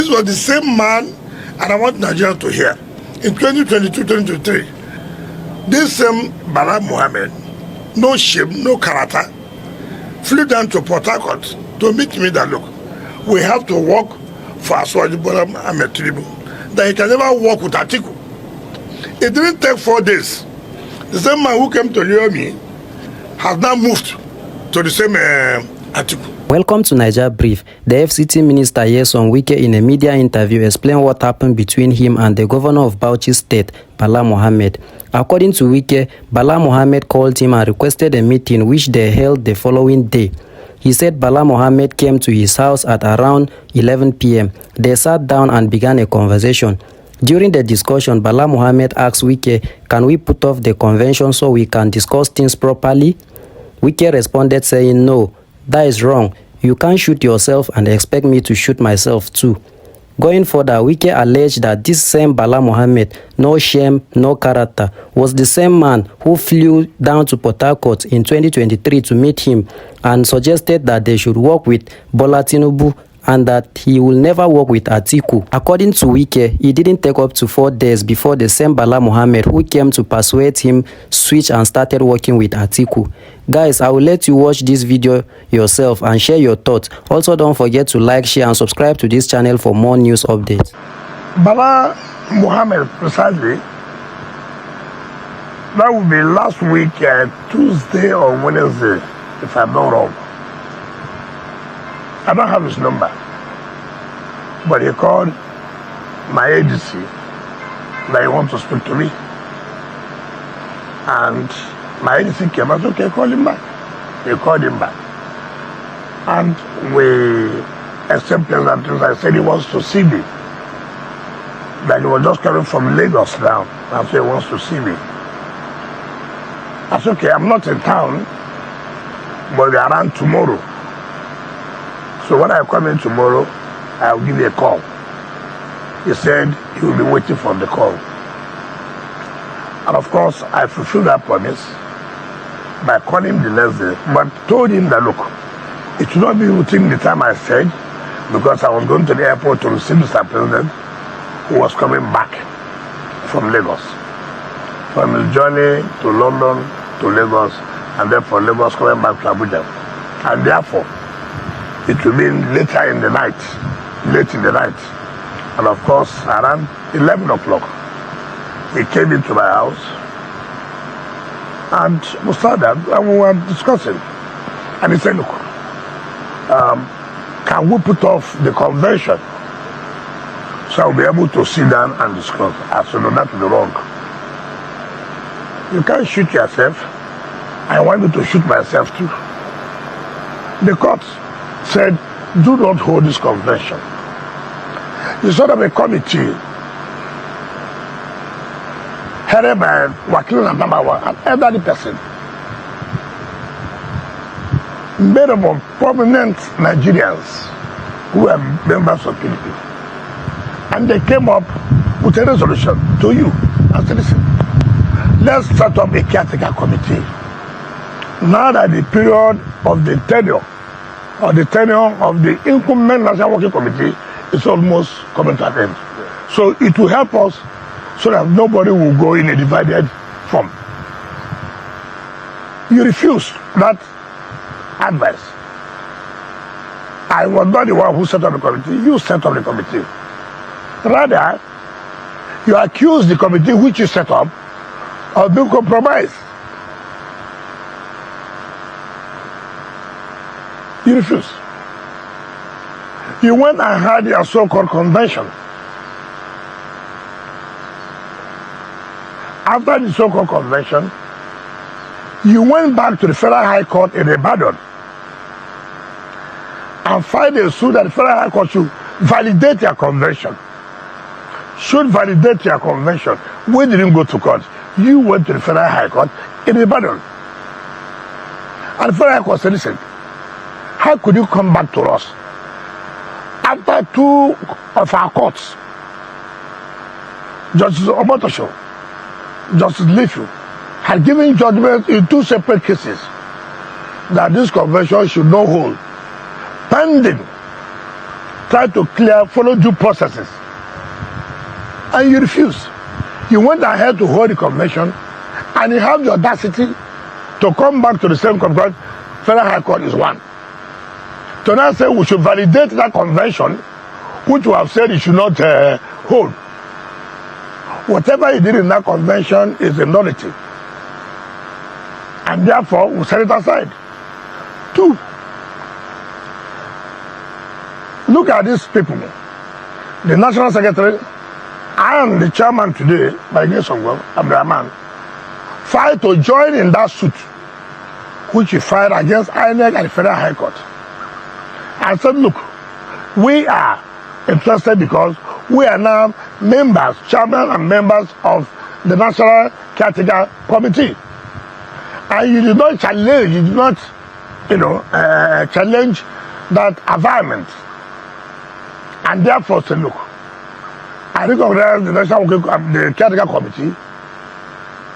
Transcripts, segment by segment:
This was the same man, and I want Nigeria to hear. In 2022-2023, this same Bala Mohammed, no shame, no character, flew down to Port Harcourt to meet me that, look, we have to work for Bala Mohammed Tinubu, that he can never work with Atiku. It didn't take 4 days. The same man who came to hear me has now moved to the same Atiku. Welcome to Naija Brief. The FCT Minister Nyesom Wike in a media interview explained what happened between him and the governor of Bauchi State, Bala Mohammed. According to Wike, Bala Mohammed called him and requested a meeting which they held the following day. He said Bala Mohammed came to his house at around 11 p.m. They sat down and began a conversation. During the discussion, Bala Mohammed asked Wike, "Can we put off the convention so we can discuss things properly?" Wike responded saying, "No, that is wrong. You can't shoot yourself and expect me to shoot myself too." Going further, Wike alleged that this same Bala Mohammed, no shame, no character, was the same man who flew down to Port Harcourt in 2023 to meet him and suggested that they should work with Bola Tinubu and that he will never work with Atiku. According to Wike, it didn't take up to 4 days before the same Bala Mohammed who came to persuade him switched and started working with Atiku. Guys, I will let you watch this video yourself and share your thoughts. Also, don't forget to like, share and subscribe to this channel for more news updates. Bala Mohammed, precisely, that would be last week, Tuesday or Wednesday, if I'm not wrong. I don't have his number, but he called my agency that he wants to speak to me. And my agency came out, okay, call him back. He called him back. And we exchanged pleasantries. I said he wants to see me. That he was just coming from Lagos now. And so he wants to see me. I said, okay, I'm not in town, but we're around tomorrow. So when I come in tomorrow, I'll give you a call. He said he will be waiting for the call. And of course, I fulfilled that promise by calling him the next day, but told him that, look, it should not be within the time I said, because I was going to the airport to receive Mr. President, who was coming back from Lagos. From his journey to London, to Lagos, and then from Lagos coming back to Abuja. And therefore, it will be later in the night, late in the night. And of course, around 11 o'clock, he came into my house and we started and we were discussing. And he said, look, can we put off the convention so I'll be able to sit down and discuss? I said, no, that will be wrong. You can't shoot yourself. I want you to shoot myself too. The court said, do not hold this convention. You sort of a committee headed by Wakil Namawa, an elderly person, made up of prominent Nigerians who are members of PDP. And they came up with a resolution to you and said, listen, let's set up a caretaker committee. Now that the period of the tenure of the incumbent National Working Committee is almost coming to an end. So it will help us so that nobody will go in a divided form. You refused that advice. I was not the one who set up the committee, you set up the committee. Rather, you accused the committee which you set up of being compromised. You refused. You went and had your so-called convention. After the so-called convention, you went back to the Federal High Court in Ibadan and filed a suit that the Federal High Court should validate your convention. Should validate your convention. We didn't go to court. You went to the Federal High Court in Ibadan. And the Federal High Court said, listen, how could you come back to us after 2 of our courts, Justice Omotosho, Justice Lefu, had given judgment in 2 separate cases that this convention should not hold, pending try to follow due processes. And you refuse. You went ahead to hold the convention, and you have the audacity to come back to the same convention. Federal High Court is one. To now say we should validate that convention, which we have said you should not hold. Whatever you did in that convention is a nullity. And therefore, we set it aside. 2, look at these people. The National Secretary and the chairman today, by Nyesom Wike, filed to join in that suit, which he filed against INEC and the Federal High Court. I said, look, we are interested because we are now members, chairman and members of the National Caretaker Committee. And you did not challenge, you did not, challenge that environment. And therefore say, look, I recognize the the Caretaker Committee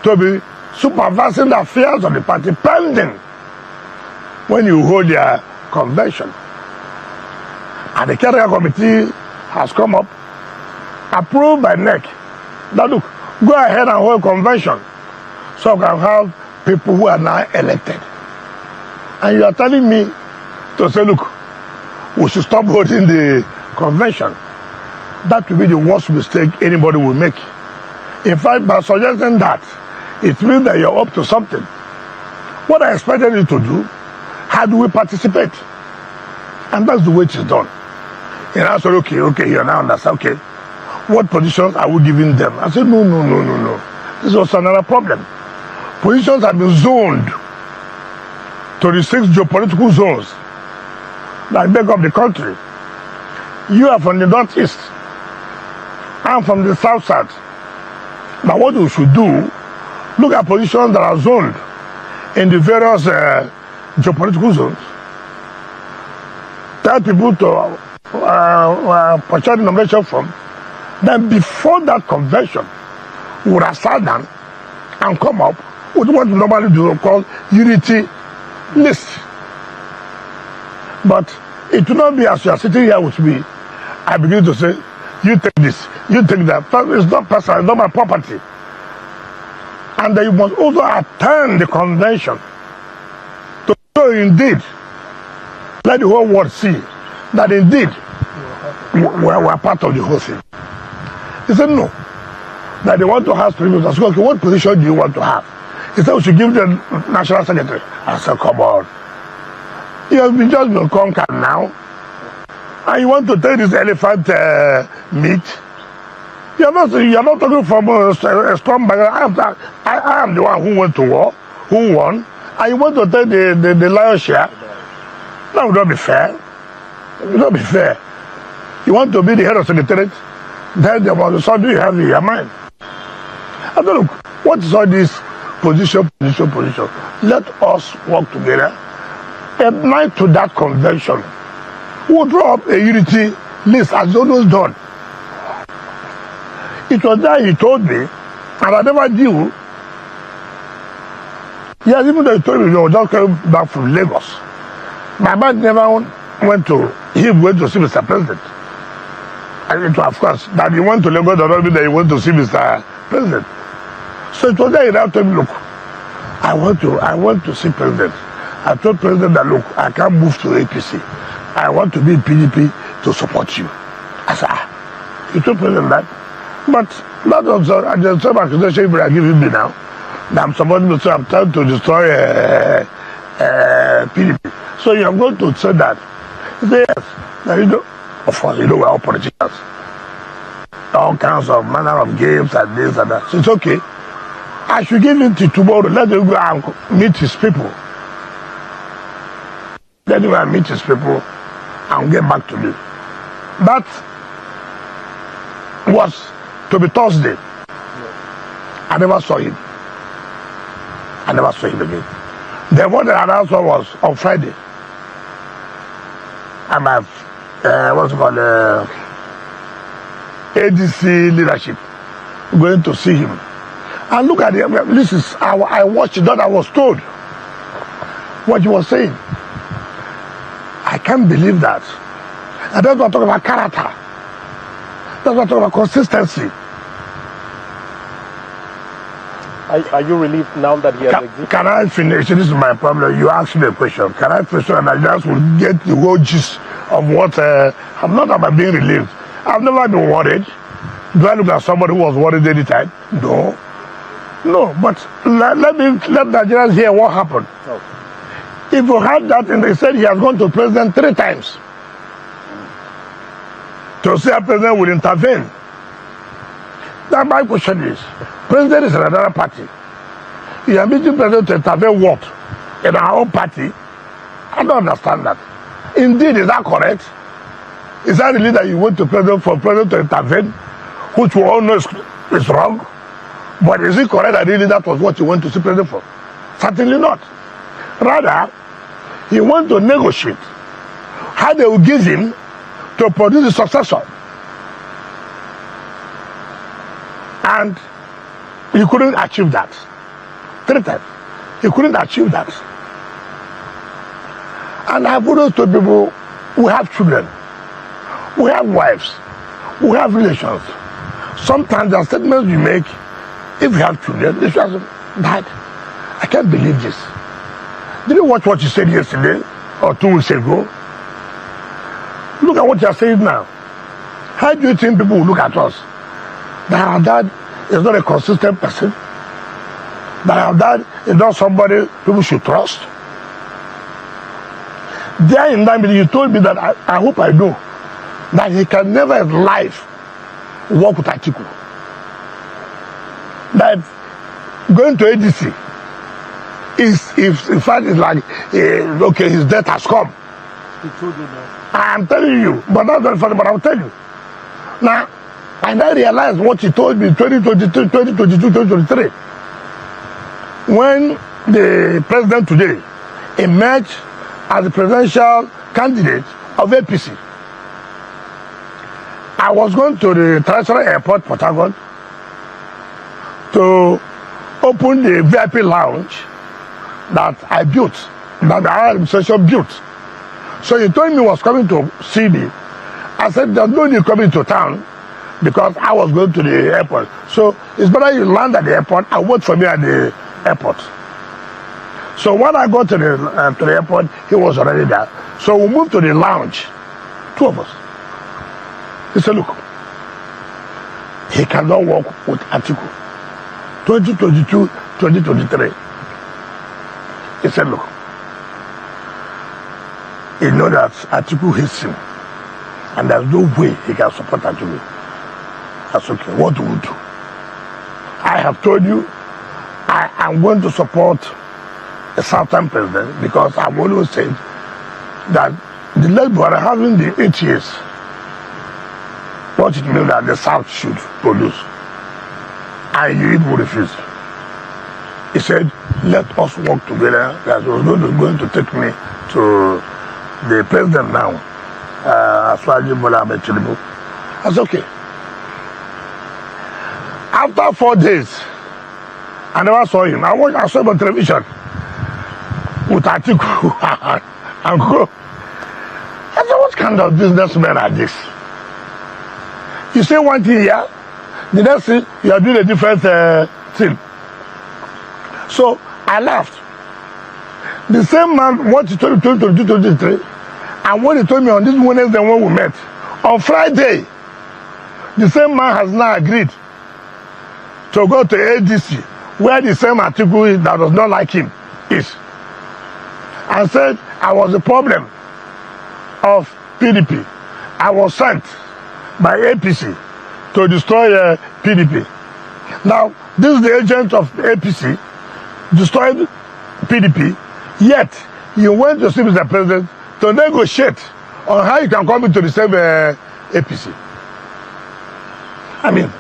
to be supervising the affairs of the party pending when you hold your convention. And the Caretaker Committee has come up, approved by NEC, that look, go ahead and hold convention so we can have people who are now elected. And you are telling me to say, look, we should stop holding the convention. That will be the worst mistake anybody will make. In fact, by suggesting that, it means that you're up to something. What I expected you to do, how do we participate? And that's the way it is done. And I said, okay, you now understand, okay. What positions are we giving them? I said, no. This was another problem. Positions have been zoned to the 6 geopolitical zones that make up the country. You are from the northeast. I'm from the south. Now what we should do, look at positions that are zoned in the various geopolitical zones. Tell people to purchase the nomination form. Then before that convention, we would have sat down and come up with what we normally do called unity list. But it will not be as you are sitting here with me, I begin to say, you take this, you take that. It's not personal, it's not my property. And then you must also attend the convention to show indeed, let the whole world see that indeed we are part of the whole thing. He said no, that they want to have people. I said, okay, what position do you want to have? He said we should give the National Secretary. I said, come on. You have been just been conquered now. And you want to take this elephant meat? You are not talking from a strong background. I am the one who went to war, who won. And you want to take the lion's share? That would not be fair. It would not be fair. You want to be the head of secretariat? Then there was something you have in your mind. I don't know, what is all this position? Let us work together. At night to that convention, we'll draw up a unity list as always done. It was there he told me, and I never knew. Yes, even though he told me he was just coming back from Lagos. My mind never went to him went to see Mr. President. And it was, of course, that he went to Lagos does not mean that he went to see Mr. President. So it was there he now told me, look, I want to see President. I told President that, look, I can't move to APC. I want to be in PDP to support you. I said, he told President that. But that was the same accusation you are giving me now. That I'm supporting to say I'm trying to destroy PDP. So you are going to say that. He said, yes. Now, you know, of course, you know we're all politicians. All kinds of manner of games and this and that. So it's okay. I should give him till tomorrow. Let him go and meet his people. Let him go and meet his people and get back to me. That was to be Thursday. I never saw him. I never saw him again. The one that announced was on Friday. I'm at what's it called ADC leadership. Going to see him. And look at him. This is how I watched that. I was told what he was saying. I can't believe that. And that's what I'm talking about character. That's what I'm talking about consistency. Are you relieved now that he has exited? Can I finish? This is my problem. You asked me a question. Can I finish and I just will get the whole gist of what I'm not about being relieved. I've never been worried. Do I look like somebody who was worried any time? No. No, but let Nigerians hear what happened. Okay. If you had that and they said he has gone to president 3 times to say a president will intervene. Now my question is, president is another party. You are meeting president to intervene what? In our own party? I don't understand that. Indeed, is that correct? Is that really that you went to president for president to intervene, which we all know is wrong? But is it correct that really that was what you went to see president for? Certainly not. Rather, he went to negotiate how they will give him to produce a successor. And he couldn't achieve that. 3 times. He couldn't achieve that. And I've always told people, we have children, we have wives, we have relations. Sometimes the statements you make, if you have children, they should say, Dad, I can't believe this. Did you watch what you said yesterday or 2 weeks ago? Look at what you're saying now. How do you think people will look at us? That our dad is not a consistent person? That our dad is not somebody people should trust? There in that meeting, you told me that I hope I know that he can never in life work with Atiku. That going to ADC is, in fact, it's like, okay, his death has come. He told you that. I'm telling you, but that's not funny, but I'll tell you. Now, and I realized what he told me in 2022, 2023. When the president today emerged as the presidential candidate of APC, I was going to the international airport, Port Harcourt, to open the VIP lounge that I built, that our administration built. So he told me he was coming to see me. I said, there's no need coming to town because I was going to the airport. So it's better you land at the airport and wait for me at the airport. So when I got to the airport, he was already there. So we moved to the lounge, 2 of us. He said, look, he cannot work with Atiku. 2022, 2023. He said, look, he knows that Atiku hates him. And there's no way he can support Atiku. That's okay. What do we do? I have told you I am going to support a Southern president because I've always said that the Labour are having the 8 years. What it means that the South should produce. And you will refuse. He said, let us work together. That was going to take me to the president now. Bala Mohammed. That's okay. After 4 days, I never saw him. I saw him on television with Atiku and go. I said, what kind of businessmen are this? You say one thing here, the next thing you are doing a different thing. So I laughed. The same man, what he told me 23, and what he told me on this Wednesday when we met, on Friday, the same man has now agreed to go to ADC, where the same Atiku that does not like him is, and said I was the problem of PDP. I was sent by APC to destroy PDP. Now, this is the agent of APC, destroyed PDP, yet he went to see Mr. President to negotiate on how you can come into the same APC. I mean,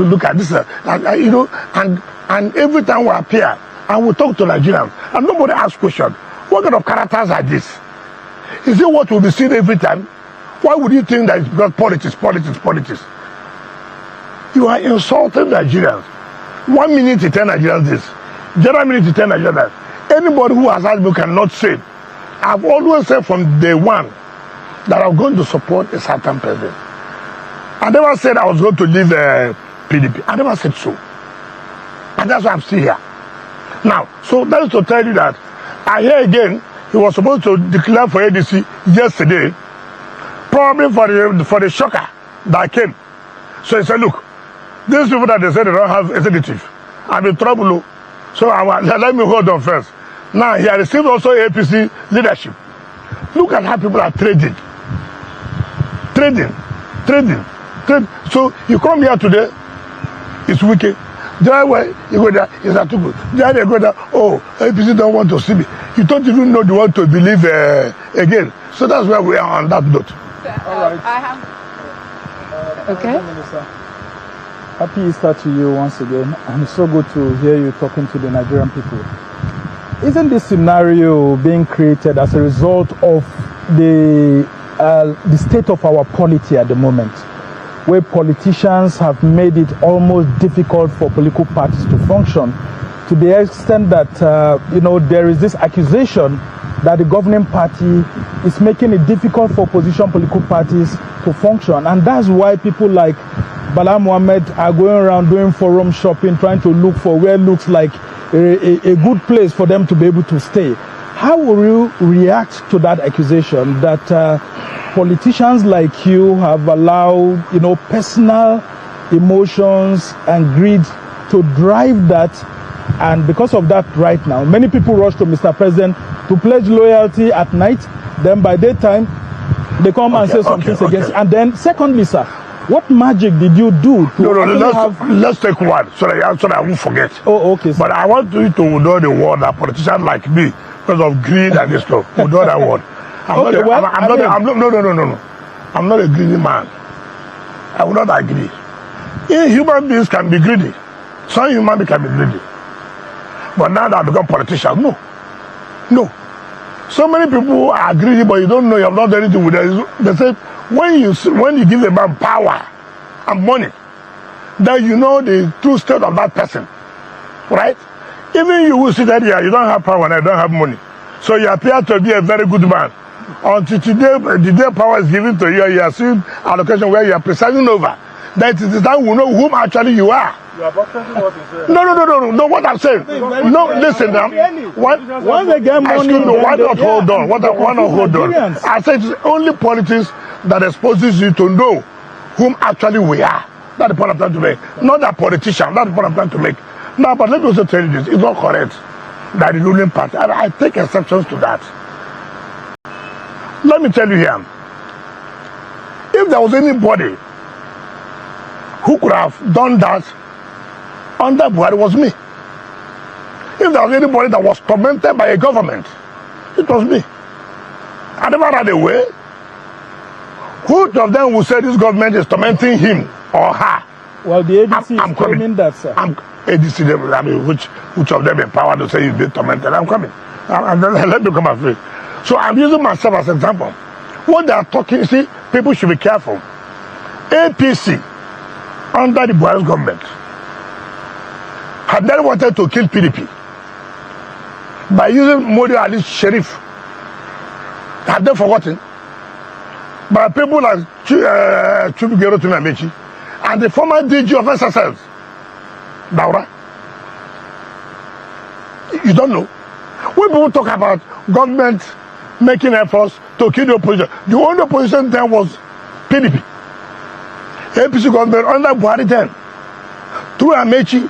look at this, you know, and every time we appear and we talk to Nigerians, and nobody asks questions, what kind of characters are these? Is it what will be seen every time? Why would you think that it's because politics? You are insulting Nigerians. 1 minute you tell Nigerians this, the other minute you tell Nigerians that. Anybody who has asked me cannot say. I've always said from day one that I was going to support a certain person. I never said I was going to leave PDP. I never said so. And that's why I'm still here. Now, so that is to tell you that I hear again, he was supposed to declare for ADC yesterday, probably for the shocker that came. So he said, look, these people that they said they don't have executive, I'm in trouble. So let me hold on first. Now, he has received also APC leadership. Look at how people are trading. So you come here today, it's wicked. There way you go there, it's not too good. There you go there, oh, APC don't want to see me. You don't even know the one to believe again. So that's where we are on that note. All right. I have. Okay. Minister, happy Easter to you once again. And it's so good to hear you talking to the Nigerian people. Isn't this scenario being created as a result of the state of our polity at the moment, where politicians have made it almost difficult for political parties to function, to the extent that there is this accusation that the governing party is making it difficult for opposition political parties to function, and that's why people like Bala Mohammed are going around doing forum shopping, trying to look for where looks like a good place for them to be able to stay. How will you react to that accusation that politicians like you have allowed, personal emotions and greed to drive that? And because of that, right now, many people rush to Mr. President to pledge loyalty at night. Then by daytime, they come and say some things against. And then, secondly, sir, what magic did you do to let's take one so that I won't forget. Oh, okay, sir. But I want you to know the word that politicians like me, because of greed and this stuff, will know that word. I'm not a greedy man. I will not agree. Human beings can be greedy. Some human beings can be greedy. But now that I become politician, no. So many people are greedy, but you don't know you have not done anything with them. They say when you give a man power and money, then you know the true state of that person, right? Even you who sit here, you don't have power and I don't have money, so you appear to be a very good man. Until today, the day power is given to you, you are seeing allocation where you are presiding over. That is the time we know whom actually you are. You are boxing what you say. No, what I'm saying. No, listen now. Once they get money, excuse me, why not hold on? Why not hold on? I said it's only politics that exposes you to know whom actually we are. That's the point I'm trying to make. Not that politician, that's the point I'm trying to make. Now, but let me also tell you this. It's not correct that the ruling party, and I take exceptions to that. Let me tell you here. If there was anybody who could have done that under Buhari, was me. If there was anybody that was tormented by a government, it was me. I never ran away. Which of them will say this government is tormenting him or her? Well, the ADC is claiming that, sir. ADC, I mean, which of them empowered to say you've been tormented? I'm coming. Let me come afraid. So I'm using myself as an example. What they are talking, see, people should be careful. APC, under the Buhari government, had then wanted to kill PDP by using Modi Ali Sheriff. Have they forgotten? By people like Chubigero Tunamechi and the former DG of SSL, Daura. You don't know. When people talk about government making efforts to kill the opposition, the only opposition then was PDP. APC government under Buhari then, through Amechi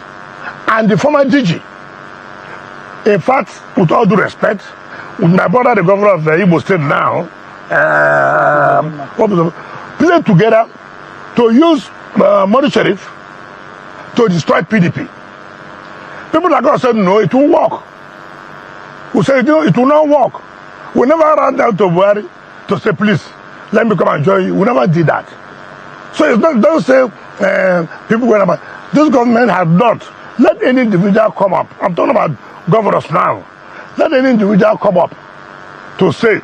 and the former DG. In fact, with all due respect, with my brother, the governor of Igbo State now, play together to use Modi Sheriff to destroy PDP. People like us said, no, it won't work. We said, it will not work. We never ran down to Buhari to say, please, let me come and join you. We never did that. So it's not, don't say people going about, this government has not. Let any individual come up. I'm talking about governors now. Let any individual come up to say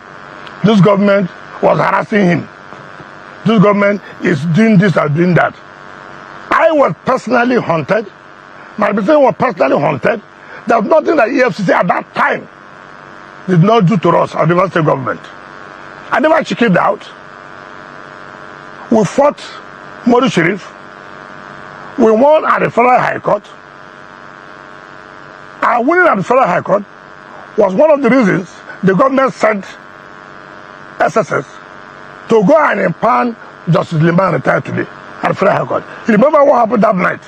this government was harassing him. This government is doing this and doing that. I was personally haunted. My person was personally haunted. There's nothing that EFCC at that time did not do to us, our River State government. I never checked it out. We fought Modi Sharif. We won at the Federal High Court. Our winning at the Federal High Court was one of the reasons the government sent SSS to go and impound Justice Liman retired today at the Federal High Court. You remember what happened that night?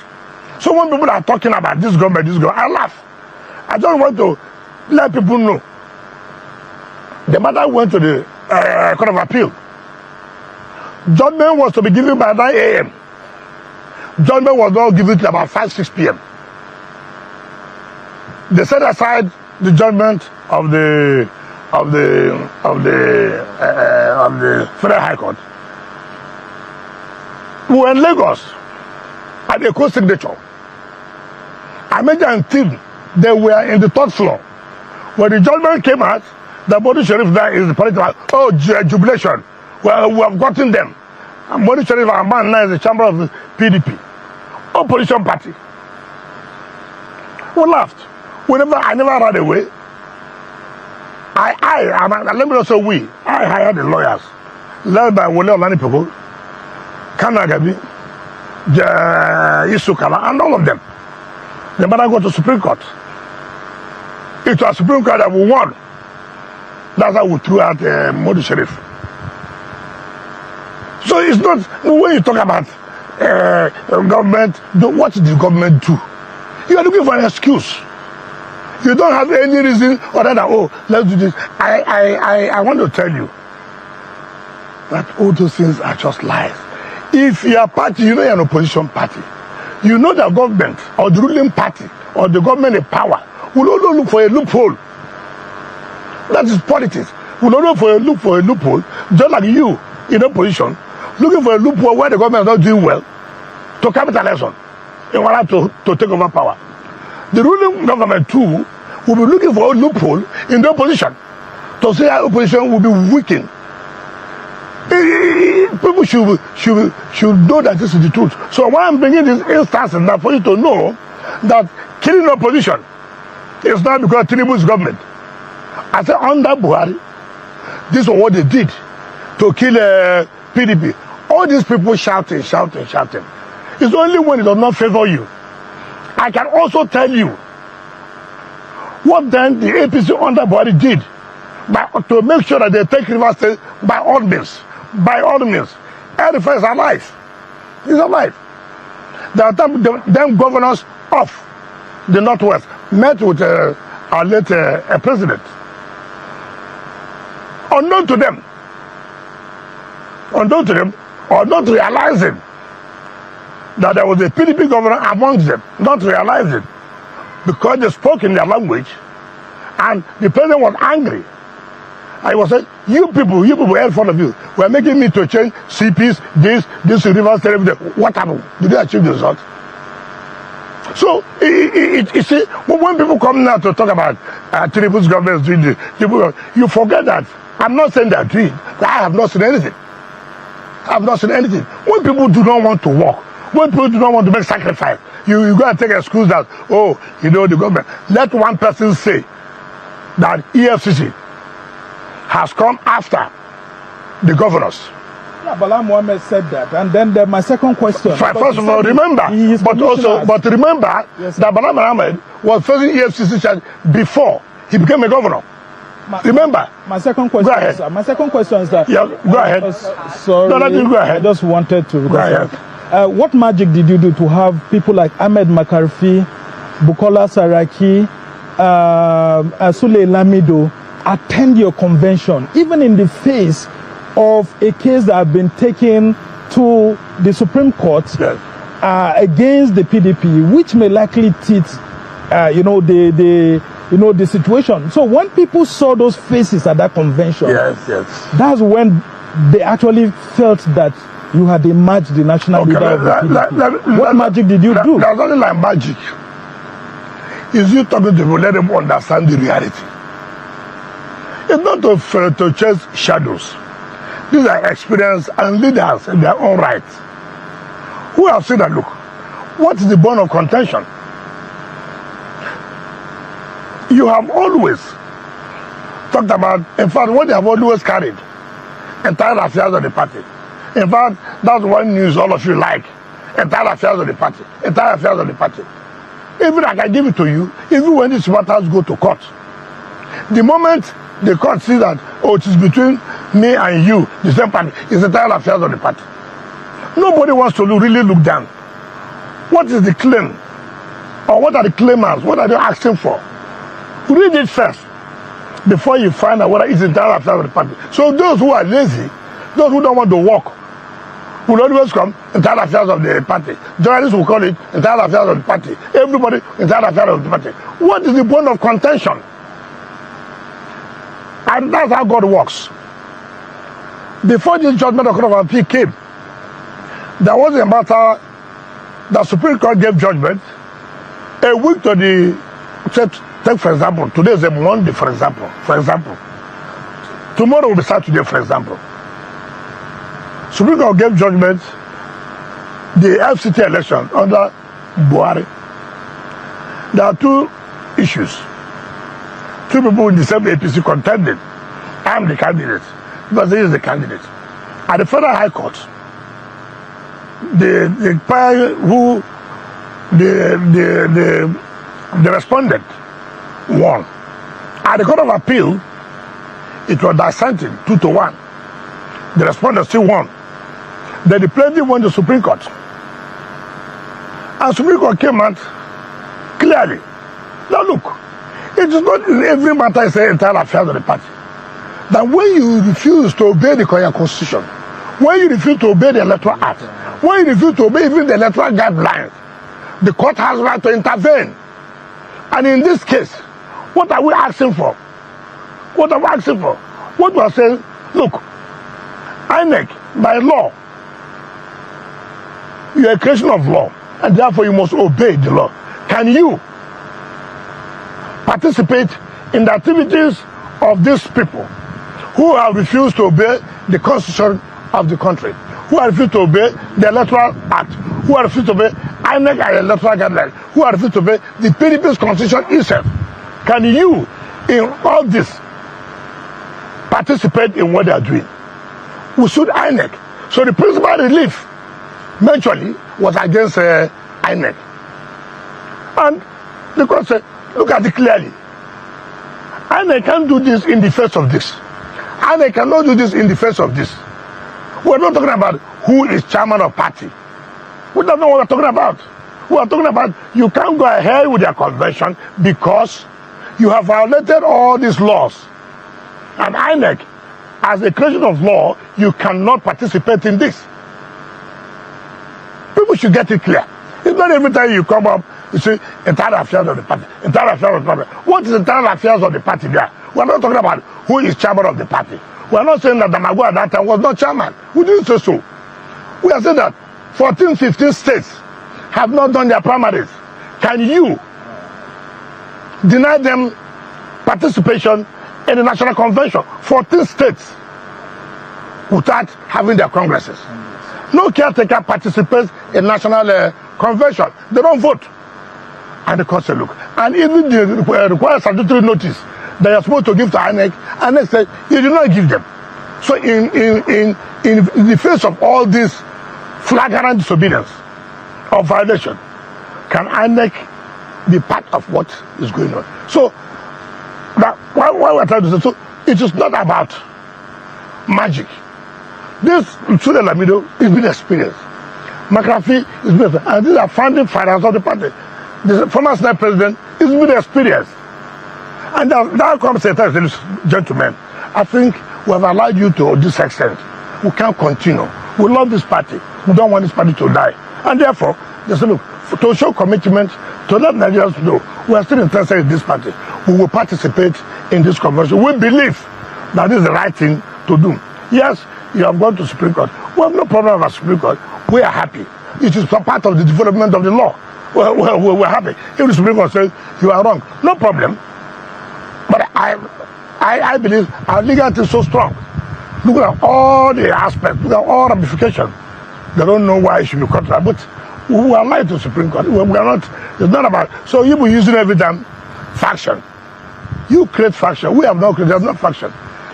So when people are talking about this government, I laugh. I just want to let people know. The matter went to the Court of Appeal. Judgment was to be given by 9 a.m. Judgment was not given till about 5-6 p.m. They set aside the judgment of the Federal High Court. We were in Lagos at the co-signature. Ahmed and team, they were in the third floor. When the judgment came out, the Modi Sharif there is the political jubilation. Well, we have gotten them. And Modi Sharif, our man now, is the chamber of the PDP, opposition party. We laughed. I never ran away. Let me also I hired the lawyers, led by Wole Olani people, Kanagabi, Isukala, and all of them. The matter go to Supreme Court. It was Supreme Court that we won. That's how we threw out Modi Sharif. So it's not, when you talk about government, what did the government do? You are looking for an excuse. You don't have any reason other than, let's do this. I want to tell you that all those things are just lies. If your party, you know you're an opposition party, you know the government or the ruling party or the government in power will only look for a loophole. That is politics. Will only look for a loophole, just like you in opposition, looking for a loophole where the government is not doing well, to capitalize on in order to take over power. The ruling government too will be looking for a loophole in the opposition to say our opposition will be weakened. People should know that this is the truth. So why I'm bringing this instance now for you to know that killing opposition is not because Tinubu's government. I said under Buhari, this is what they did to kill PDP. All these people shouting. It's only when it does not favor you. I can also tell you what then the APC under Buhari did to make sure that they take Rivers State by all means. By all means. Arewa is alive. He's alive. Them governors of the Northwest met with our late president. Unknown to them, or not realizing that there was a PDP governor amongst them, not realizing, because they spoke in their language, and the president was angry. I was saying, you people, in front of you, were making me to change CPs, this Rivers State. What happened? Did they achieve the result? So, you see, when people come now to talk about Tinubu's government doing this, you forget that. I'm not saying they're doing, but I have not seen anything. I have not seen anything. When people do not want to work, when people do not want to make sacrifice, you go and take excuse that, the government. Let one person say that EFCC has come after the governors. Yeah, Bala Mohammed said that. And then my second question. First of all, remember, remember that Bala Mohammed was facing EFCC charge before he became a governor. Remember? My second question. Go ahead. My second question is that. Yeah, go ahead. Sorry. No, let me go ahead. I just wanted to. Go ahead. What magic did you do to have people like Ahmed Makarfi, Bukola Saraki, Sule Lamido attend your convention, even in the face of a case that had been taken to the Supreme Court against the PDP, which may likely teach, the situation. So when people saw those faces at that convention, that's when they actually felt that you had emerged the national leader of the PDP. What magic did you do? There's nothing like magic. Is you talking to people, let them understand the reality. It's not to chase shadows. These are experienced and leaders in their own right, who have said that, look, what is the bone of contention? You have always talked about, in fact, what they have always carried, entire affairs of the party. In fact, that's one news all of you like. Entire affairs of the party. Entire affairs of the party. Even I can give it to you, even when these matters go to court. The moment the court sees that, oh, it is between me and you, the same party, it's the entire affairs of the party. Nobody wants to really look down. What is the claim? Or what are the claimants? What are they asking for? Read it first before you find out whether it's the entire affairs of the party. So those who are lazy, those who don't want to work, will always come entire affairs of the party. Journalists will call it entire affairs of the party. Everybody entire affairs of the party. What is the point of contention? And that's how God works. Before this judgment of Court of Appeal came, there was a matter. The Supreme Court gave judgment a week to the, take for example, today is a Monday, for example. Tomorrow will be Saturday, for example. Supreme Court gave judgment the FCT election under Buhari. There are two issues. Two people in the same APC contended. I am the candidate, because he is the candidate. At the Federal High Court, the respondent won. At the Court of Appeal, it was dissenting 2-1. The respondent still won. Then the plaintiff went to the Supreme Court. And Supreme Court came out clearly. Now look, it is not in every matter is the entire affairs of the party. That when you refuse to obey the Constitution, when you refuse to obey the Electoral Act, when you refuse to obey even the electoral guidelines, the court has right to intervene. And in this case, what are we asking for? What are we asking for? What we are saying, look, INEC, by law, you are a creation of law, and therefore you must obey the law. Can you participate in the activities of these people who have refused to obey the Constitution of the country, who have refused to obey the Electoral Act, who have refused to obey INEC and electoral guidelines, who have refused to obey the PDP's Constitution itself? Can you, in all this, participate in what they are doing? We sued INEC. So the principal relief eventually was against INEC. And the court said, look at it clearly. INEC can't do this in the face of this. INEC cannot do this in the face of this. We're not talking about who is chairman of party. We don't know what we're talking about. We are talking about you can't go ahead with your convention because you have violated all these laws. And INEC, as a creation of law, you cannot participate in this. People should get it clear. It's not every time you come up, you say, entire affairs of the party, entire affairs of the party. What is entire affairs of the party there? We're not talking about who is chairman of the party. We're not saying that Damago at that time was not chairman. We didn't say so. We are saying that 14, 15 states have not done their primaries. Can you deny them participation in the National Convention? 14 states without having their congresses. No caretaker participates in National Convention. They don't vote. And the court said, look, and even the required statutory notice that you're supposed to give to INEC, INEC said, you did not give them. So in the face of all this flagrant disobedience or violation, can INEC be part of what is going on? So, that, why we're trying to say, so it is not about magic. This Sule Lamido is been experienced. McAfee is been, and these are founding fathers of the party. The former Senate president is been experienced. And now comes a time, gentlemen, I think we have allowed you to this extent. We can't continue. We love this party. We don't want this party to die. And therefore, they say, look, to show commitment, to let Nigerians know we are still interested in this party. We will participate in this convention. We believe that is the right thing to do. Yes, you have gone to Supreme Court. We have no problem with Supreme Court. We are happy. It is part of the development of the law. We're happy. If the Supreme Court says you are wrong, no problem. But I believe our legal team is so strong. Look at all the aspects, look at all ramifications. They don't know why it should be contrary. But we are lied to the Supreme Court. We are not, it's not about, so you be using every time faction. You create faction. We have not created, there's no faction.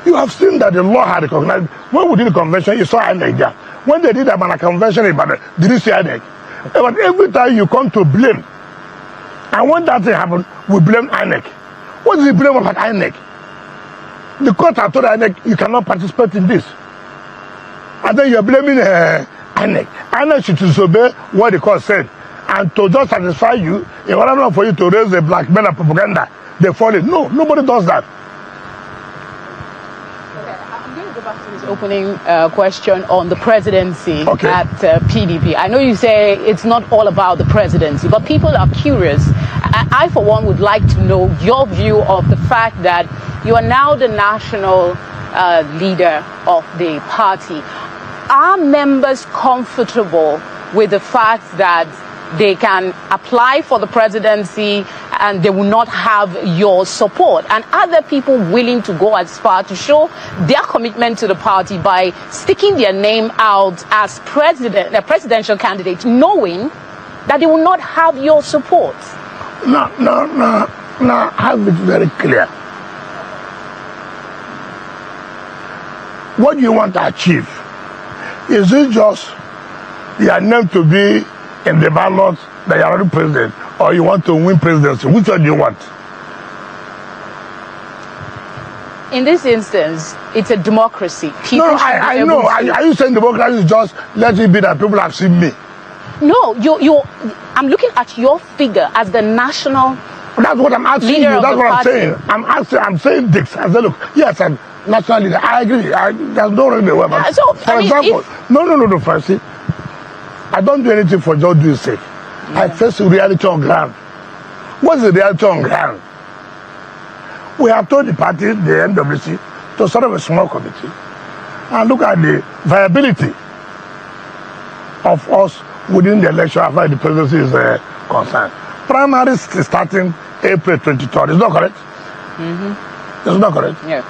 You have seen that the law had recognized. When we did the convention, you saw INEC. When they did the Amana convention in Ibadan, did you see INEC? But every time you come to blame, and when that thing happened, we blame INEC. What is the blame about INEC? The court has told INEC you cannot participate in this. And then you're blaming INEC. INEC should disobey what the court said. And to just satisfy you, in order for you to raise the black men and propaganda, they fall in. No, nobody does that. I'm going to go back to this opening question on the presidency at PDP. I know you say it's not all about the presidency, but people are curious. I, for one, would like to know your view of the fact that you are now the national leader of the party. Are members comfortable with the fact that they can apply for the presidency and they will not have your support? And are there people willing to go as far to show their commitment to the party by sticking their name out as a presidential candidate, knowing that they will not have your support? No, have it very clear. What you want to achieve? Is it just your name to be in the ballot that you are already president, or you want to win presidency? Which one do you want? In this instance, it's a democracy. No, I know. Are you saying democracy is just let it be that people have seen me? No, I'm looking at your figure as the national. That's what I'm asking you. That's what I'm saying. I'm saying this. I said, look, yes, I'm national leader. I agree. There's no really way. So, for example, no, Francis. I don't do anything for just doing sake. Yeah. I face reality on ground. What's the reality on ground? We have told the party, the NWC, to set up a small committee and look at the viability of us within the election after the presidency is concerned. Primaries is starting April 23rd. Is that correct? Mm-hmm. It's not correct? Yeah.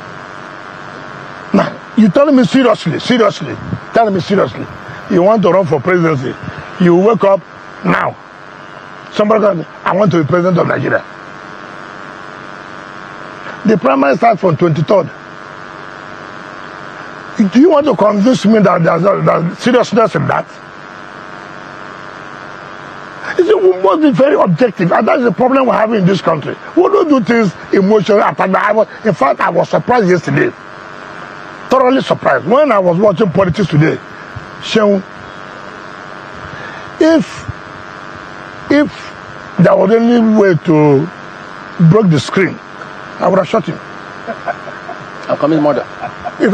Now, you're telling me seriously, you want to run for presidency. You wake up now. Somebody goes, I want to be president of Nigeria. The primary starts from 23rd. Do you want to convince me that there's seriousness in that? We must be very objective, and that's the problem we're having in this country. We don't do things emotionally. In fact, I was surprised yesterday. Thoroughly surprised. When I was watching politics today, if there was any way to break the screen, I would have shot him. I'm coming murder. In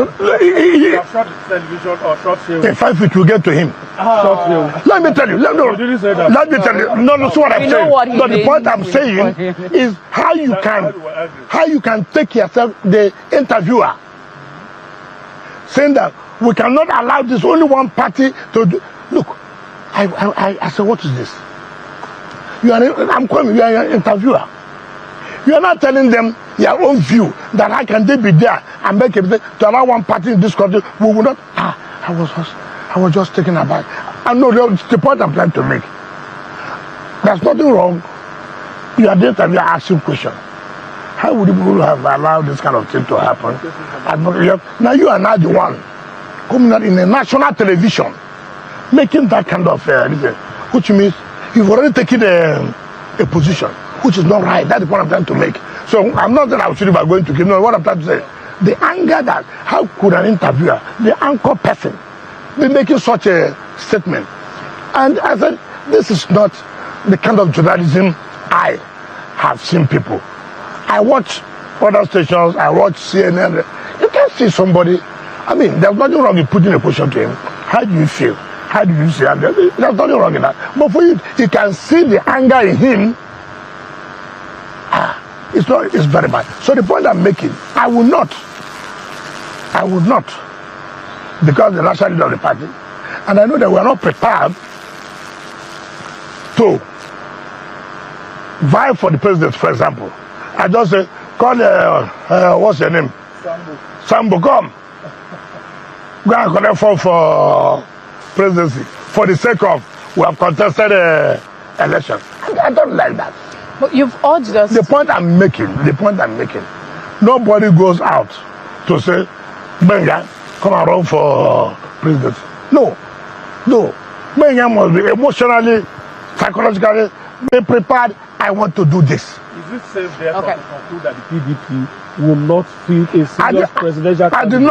5 feet, we get to him. Let me tell you. Let me tell you. No, so what I'm saying. No, the point I'm saying is how you can take yourself, the interviewer, saying that we cannot allow this only one party to do. Look, I said, what is this? I'm calling you are an interviewer. You are not telling them your own view that how can they be there and make it to allow one party in this country. We will not. I was just taken aback. I know the point I'm trying to make. There's nothing wrong. You are there and you are asking questions. How would people have allowed this kind of thing to happen? Now you are not the one coming out in a national television making that kind of which means you've already taken a position which is not right. That's the point I'm trying to make. So I'm not that I should be going to give. No, what I'm trying to say, the anger that how could an interviewer, the anchor person, be making such a statement? And I said, this is not the kind of journalism I have seen people. I watch other stations, I watch CNN. You can see somebody. I mean, there's nothing wrong in putting a question to him. How do you feel? How do you see? There's nothing wrong in that. But for you can see the anger in him. It's very bad. So the point I'm making, I will not, because the national leader of the party, and I know that we are not prepared to vie for the president, for example. I just say, call, what's your name? Sambo, come. Go and collect for presidency. For the sake of, we have contested election. I don't like that. But you've urged us. The point I'm making, nobody goes out to say, Benga, come and run for president. No. Benga must be emotionally, psychologically be prepared. I want to do this. Is it safe therefore to conclude that the PDP will not field a serious presidential candidate? I did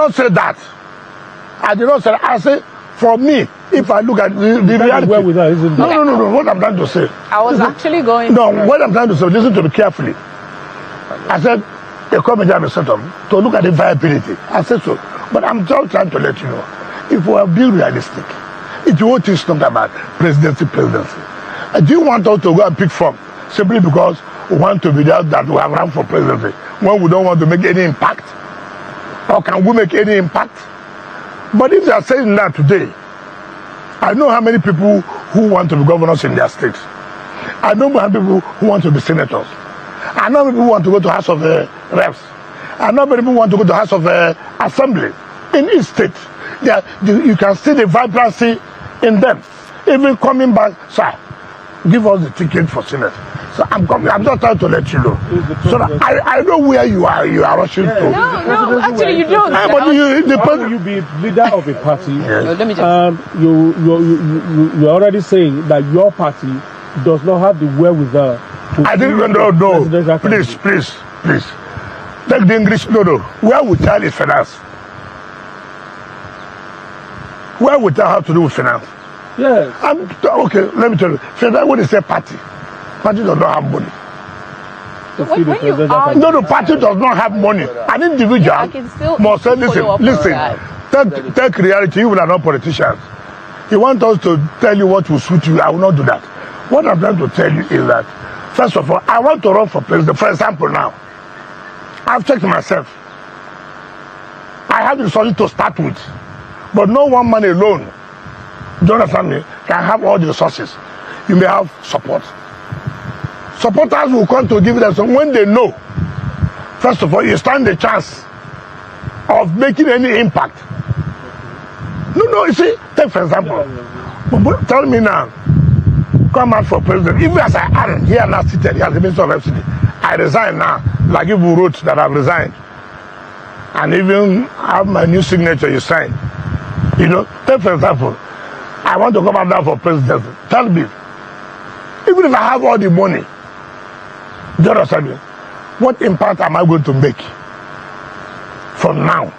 not say that. I said, for me, if I look at the reality. Well with that, isn't no. What I'm trying to say. I was actually going. No, what I'm trying to say, listen to me carefully. I said, a committee has been set up to look at the viability. I said so. But I'm just trying to let you know, if we are being realistic, if you want to talk about presidency, do you want us to go and pick from simply because we want to be there that we have run for presidency when we don't want to make any impact? Or can we make any impact? But if they are saying that today, I know how many people who want to be governors in their states. I know how many people who want to be senators. I know people who want to go to House of Reps. I know many people who want to go to House of Assembly in each state. You can see the vibrancy in them. Even coming back, sir, give us the ticket for Senate. So I'm just trying to let you know. So that I know where you are rushing to. No, actually you don't. How you be leader of a party? Yes. Let me just. You're already saying that your party does not have the wherewithal. I didn't even know. Please. Take the English. No. Where would tell is finance? Where would tell have to do with finance? Yes. Okay, let me tell you. Finance, when they say party does not have money. No, party does not have money. An individual must say, listen, take reality. You are not politicians. You want us to tell you what will suit you. I will not do that. What I'm trying to tell you is that, first of all, I want to run for president. For example, now, I've checked myself. I have the resources to start with, but no one man alone, do you understand me, can have all the resources. You may have support. Supporters will come to give them some when they know. First of all, you stand the chance of making any impact. No, you see, take for example, tell me now, come out for president. Even as I am here now seated as the Minister of FCD, I resign now, like if you wrote that I've resigned. And even have my new signature you signed. You know, take for example, I want to come out now for president. Tell me, even if I have all the money, do you understand me? What impact am I going to make from now?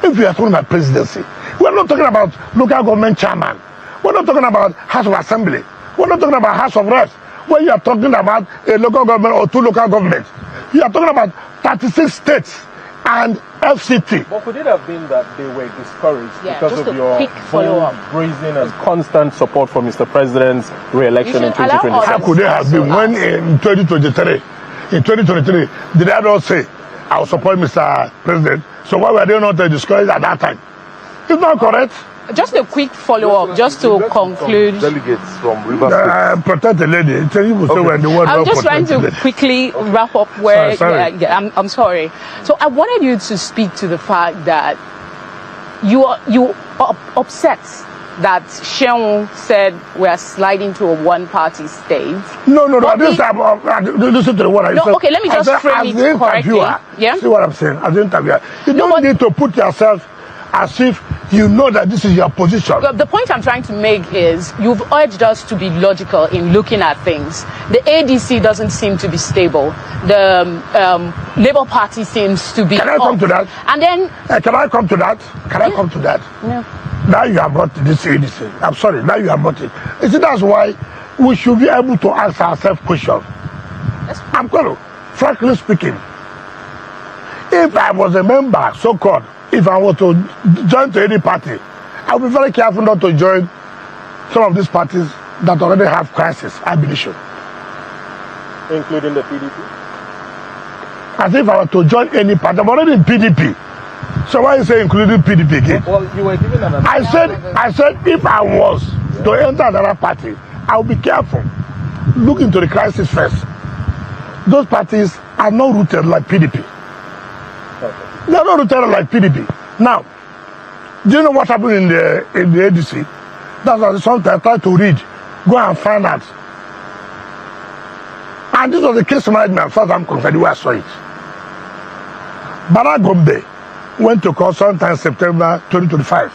If we are talking about presidency, we're not talking about local government chairman. We're not talking about House of Assembly. We're not talking about House of Reps. When you are talking about a local government or two local governments, you are talking about 36 states and FCT. But could it have been that they were discouraged because of your brazen and constant support for Mr. President's re-election in 2023? How could they have been when in 2023, did I not say I will support Mr. President? So why were they not discouraged at that time? It's not correct. Just a quick follow-up, just to conclude. Delegates from River State. Protect the lady. I'm just trying to quickly wrap up where I'm sorry. So I wanted you to speak to the fact that you are upset that Sheung said we are sliding to a one-party state. No. Listen to what I said. Okay, let me just frame it correctly. Yeah? See what I'm saying? As an interviewer, you don't need to put yourself as if you know that this is your position. The point I'm trying to make is you've urged us to be logical in looking at things. The ADC doesn't seem to be stable. The Labour Party seems to be. Can I come to that? And then. Can I come to that? I come to that? No. Now you have brought this ADC. I'm sorry. Now you have brought it. You see, that's why we should be able to ask ourselves questions. I'm going to, frankly speaking, if I was a member, so-called, if I were to join to any party, I would be very careful not to join some of these parties that already have crisis, I believe. Including the PDP? As if I were to join any party. I'm already in PDP. So why you say including PDP again? Well, you were given an I said if I was to enter another party, I would be careful. Look into the crisis first. Those parties are not rooted like PDP. They are not rooted like PDP. Now, do you know what happened in the ADC? That's why sometimes I try to read, go and find out. And this was the case management, as far as I'm concerned, where I saw it. Bala Mohammed went to court sometime September 2025,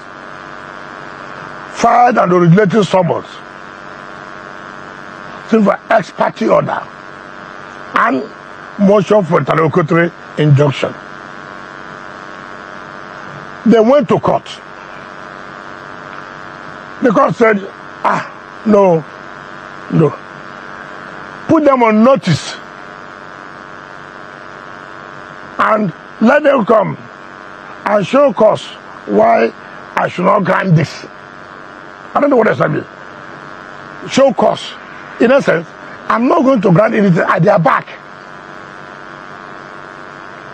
filed an originating summons for ex parte order and motion for interlocutory injunction. They went to court. The court said, no. Put them on notice and let them come and show cause why I should not grant this. I don't know what else I mean. Show cause. In essence, I'm not going to grant anything at their back.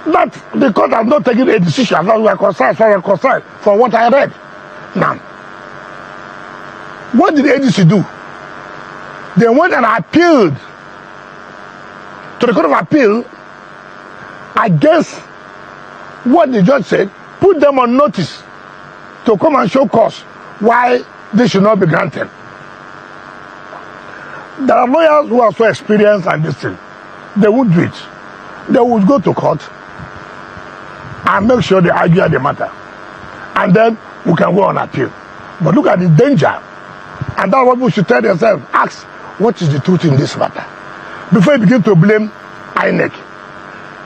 That the court has not taken a decision. I'm not concerned for what I read. Now, what did the agency do? They went and appealed to the Court of Appeal against what the judge said, put them on notice to come and show cause why they should not be granted. There are lawyers who are so experienced and this thing. They would do it. They would go to court and make sure they argue the matter. And then we can go on appeal. But look at the danger. And that's what we should tell themselves. Ask, what is the truth in this matter? Before you begin to blame INEC,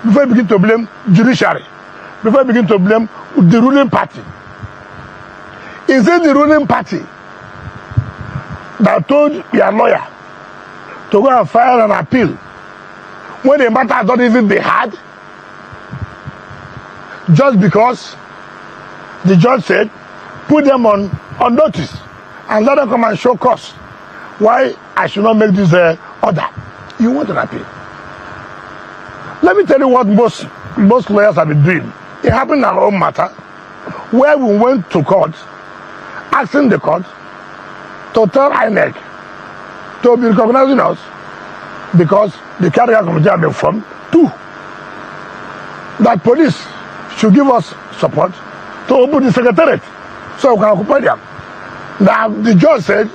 before you begin to blame judiciary, before you begin to blame the ruling party. Is it the ruling party that told your lawyer to go and file an appeal when the matter has not even been heard? Just because the judge said, put them on notice and let them come and show cause why I should not make this order. You want an appeal? Let me tell you what most lawyers have been doing. It happened in our own matter, where we went to court, asking the court to tell INEC to be recognizing us because the carrier committee had been formed. 2, that police should give us support to open the secretariat so we can occupy them. Now, the judge said,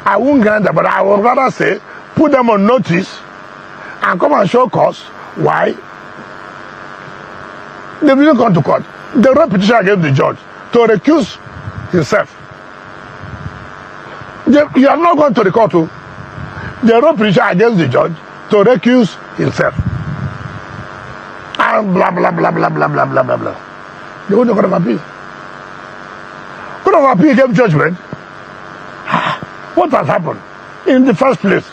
I won't grant them, but I would rather say, put them on notice and come and show cause why they didn't come to court. They wrote petition against the judge to recuse himself. You are not going to the court. They wrote petition against the judge to recuse himself. And blah, blah, blah, blah, blah, blah, blah, blah, blah. They went to Court of Appeal. Court of Appeal gave judgment. What has happened? In the first place,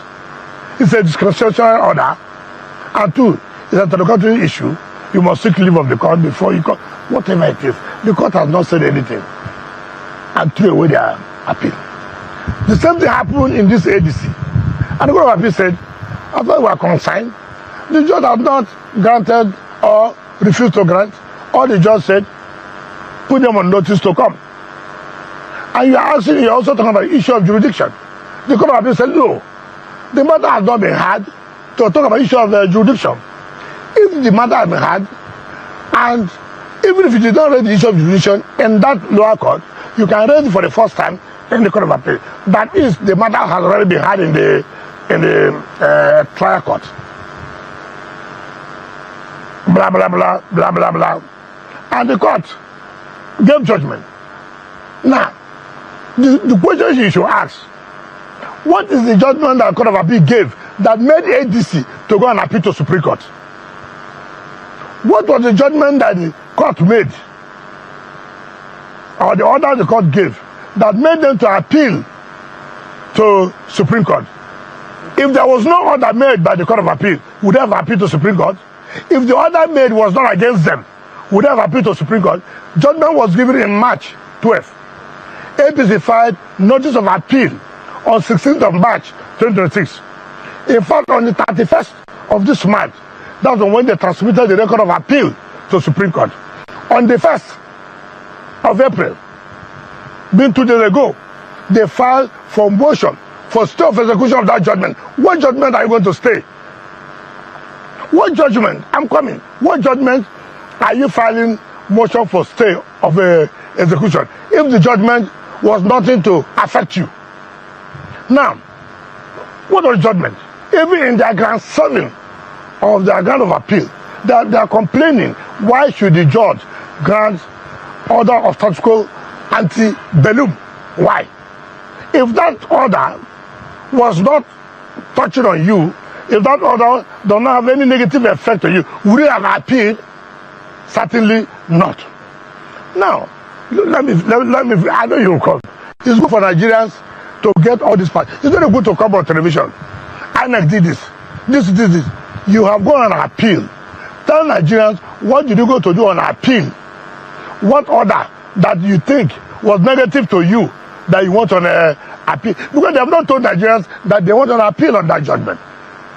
it's a discretionary order. And 2, it's a interlocutory issue. You must seek leave of the court before you call. Whatever it is, the court has not said anything and threw away their appeal. The same thing happened in this ADC. And the Court of Appeal said, as far as we are concerned, the judge has not granted or refused to grant. All the judge said, put them on notice to come. And you're also talking about the issue of jurisdiction. The Court of Appeal said, no, the matter has not been heard to talk about the issue of the jurisdiction. If the matter has been heard, and even if you did not raise the issue of jurisdiction in that lower court, you can raise it for the first time in the Court of Appeal. That is, the matter has already been heard in the trial court. Blah, blah, blah, blah, blah, blah. And the court gave judgment. Now, the question you should ask, what is the judgment that the Court of Appeal gave that made ADC to go and appeal to Supreme Court? What was the judgment that the court made, or the order the court gave, that made them to appeal to Supreme Court? If there was no order made by the Court of Appeal, would they have appealed to Supreme Court? If the order made was not against them, would they have appealed to Supreme Court? Judgment was given in March 12. APC filed notice of appeal on 16th of March 2026. In fact, on the 31st of this month, that's when they transmitted the record of appeal to Supreme Court. On the 1st of April, being 2 days ago, they filed for motion for stay of execution of that judgment. What judgment are you going to stay? What judgment? I'm coming. What judgment are you filing motion for stay of execution if the judgment was nothing to affect you? Now, what was judgment? Even in their ground 7 of their ground of appeal, they are complaining Why should the judge grant order of status quo ante bellum? Why? If that order was not touching on you, if that order does not have any negative effect on you, would you have appealed? Certainly not. Now, let me. I know you will come. It's good for Nigerians to get all this part. It's very good to come on television. INEC did this. This. You have gone on appeal. Tell Nigerians, what did you go to do on appeal? What order that you think was negative to you that you want on appeal? Because they have not told Nigerians that they want an appeal on that judgment.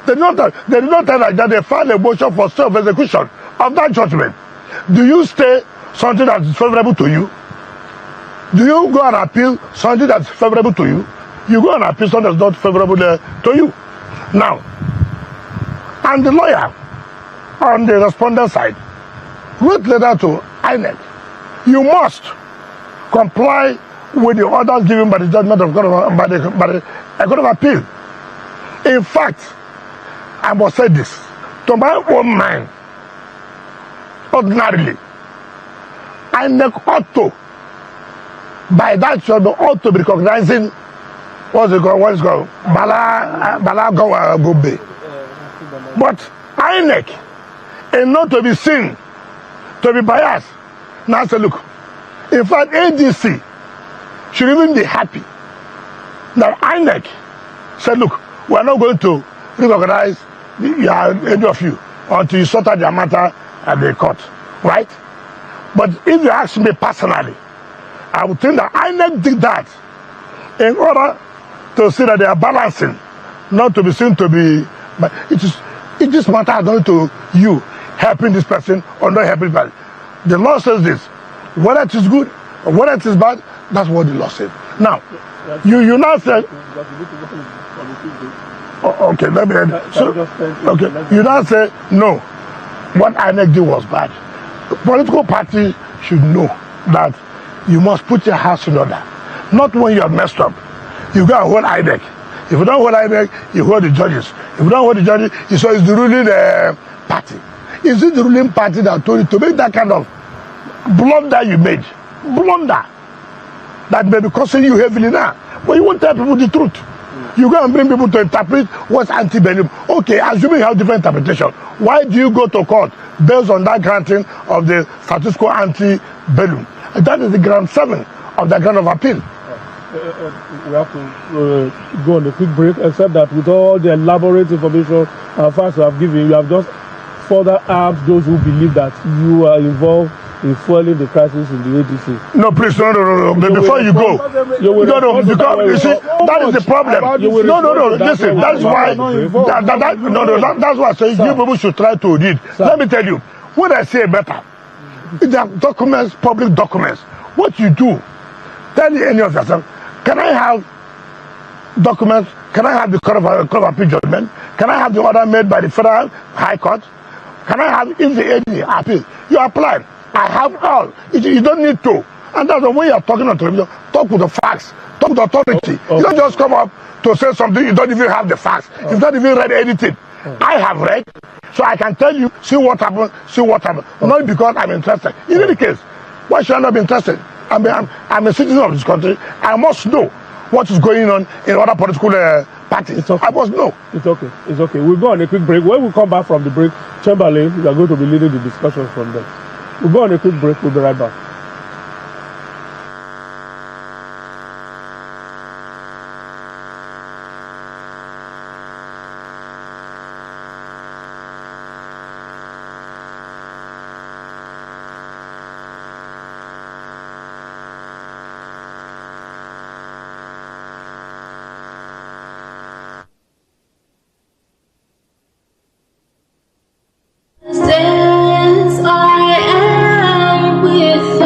They did not tell Nigerians that they filed a motion for self-execution of that judgment. Do you stay something that is favorable to you? Do you go and appeal something that's favorable to you? You go and appeal something that's not favorable to you. Now, and the lawyer on the respondent side wrote letter to INEC. You must comply with the orders given by the judgment of by the Court of Appeal. In fact, I must say this, to my own mind, ordinarily, INEC ought to, by that judgment, ought to be recognizing what is called Bala Mohammed. But INEC is not to be seen to be biased. Now say, look, in fact, ADC should even be happy that INEC said, look, we are not going to recognize any of you until you sort out their matter at the court, right? But if you ask me personally, I would think that INEC did that in order to see that they are balancing, not to be seen to be, but it just matters not to you helping this person or not helping this person. The law says this, whether it is good or whether it is bad, that's what the law says. Now, you now say, okay, let me end. So, okay, you now say, no, what INEC did was bad. The political party should know that you must put your house in order. Not when you are messed up. You go and hold INEC. If you don't hold INEC, you hold the judges. If you don't hold the judges, it's the ruling party. Is it the ruling party that told you to make that kind of blunder you made? Blunder that may be costing you heavily now. But you won't tell people the truth. You go and bring people to interpret what's ante-bellum. Okay, assuming you have different interpretation, why do you go to court based on that granting of the status quo ante-bellum? That is the ground 7 of the ground of appeal. We have to go on a quick break, except that with all the elaborate information and facts you have given, you have just further armed those who believe that you are involved in fueling the crisis in the ADC. No, please, no. But before you go, no, because you see, that is the problem. No, listen, that's why, that's why I say you people should try to read. Let me tell you, when I say better, if there are documents, public documents, what you do, tell any of yourself, can I have documents? Can I have the Court of Appeal judgment? Can I have the order made by the Federal High Court? Can I have, if the appeal? You apply. I have all. You don't need to. And that's the way you're talking on television. Talk with the facts. Talk with the authority. You don't just come up to say something, you don't even have the facts. You've not even read anything. I have read, so I can tell you, see what happened. Not because I'm interested. In any case, why should I not be interested? I'm a citizen of this country. I must know what is going on in other political parties. Okay. I must know. It's okay. We'll go on a quick break. When we come back from the break, Chamberlain, we are going to be leading the discussion from there. We'll go on a quick break. We'll be right back. Since I am with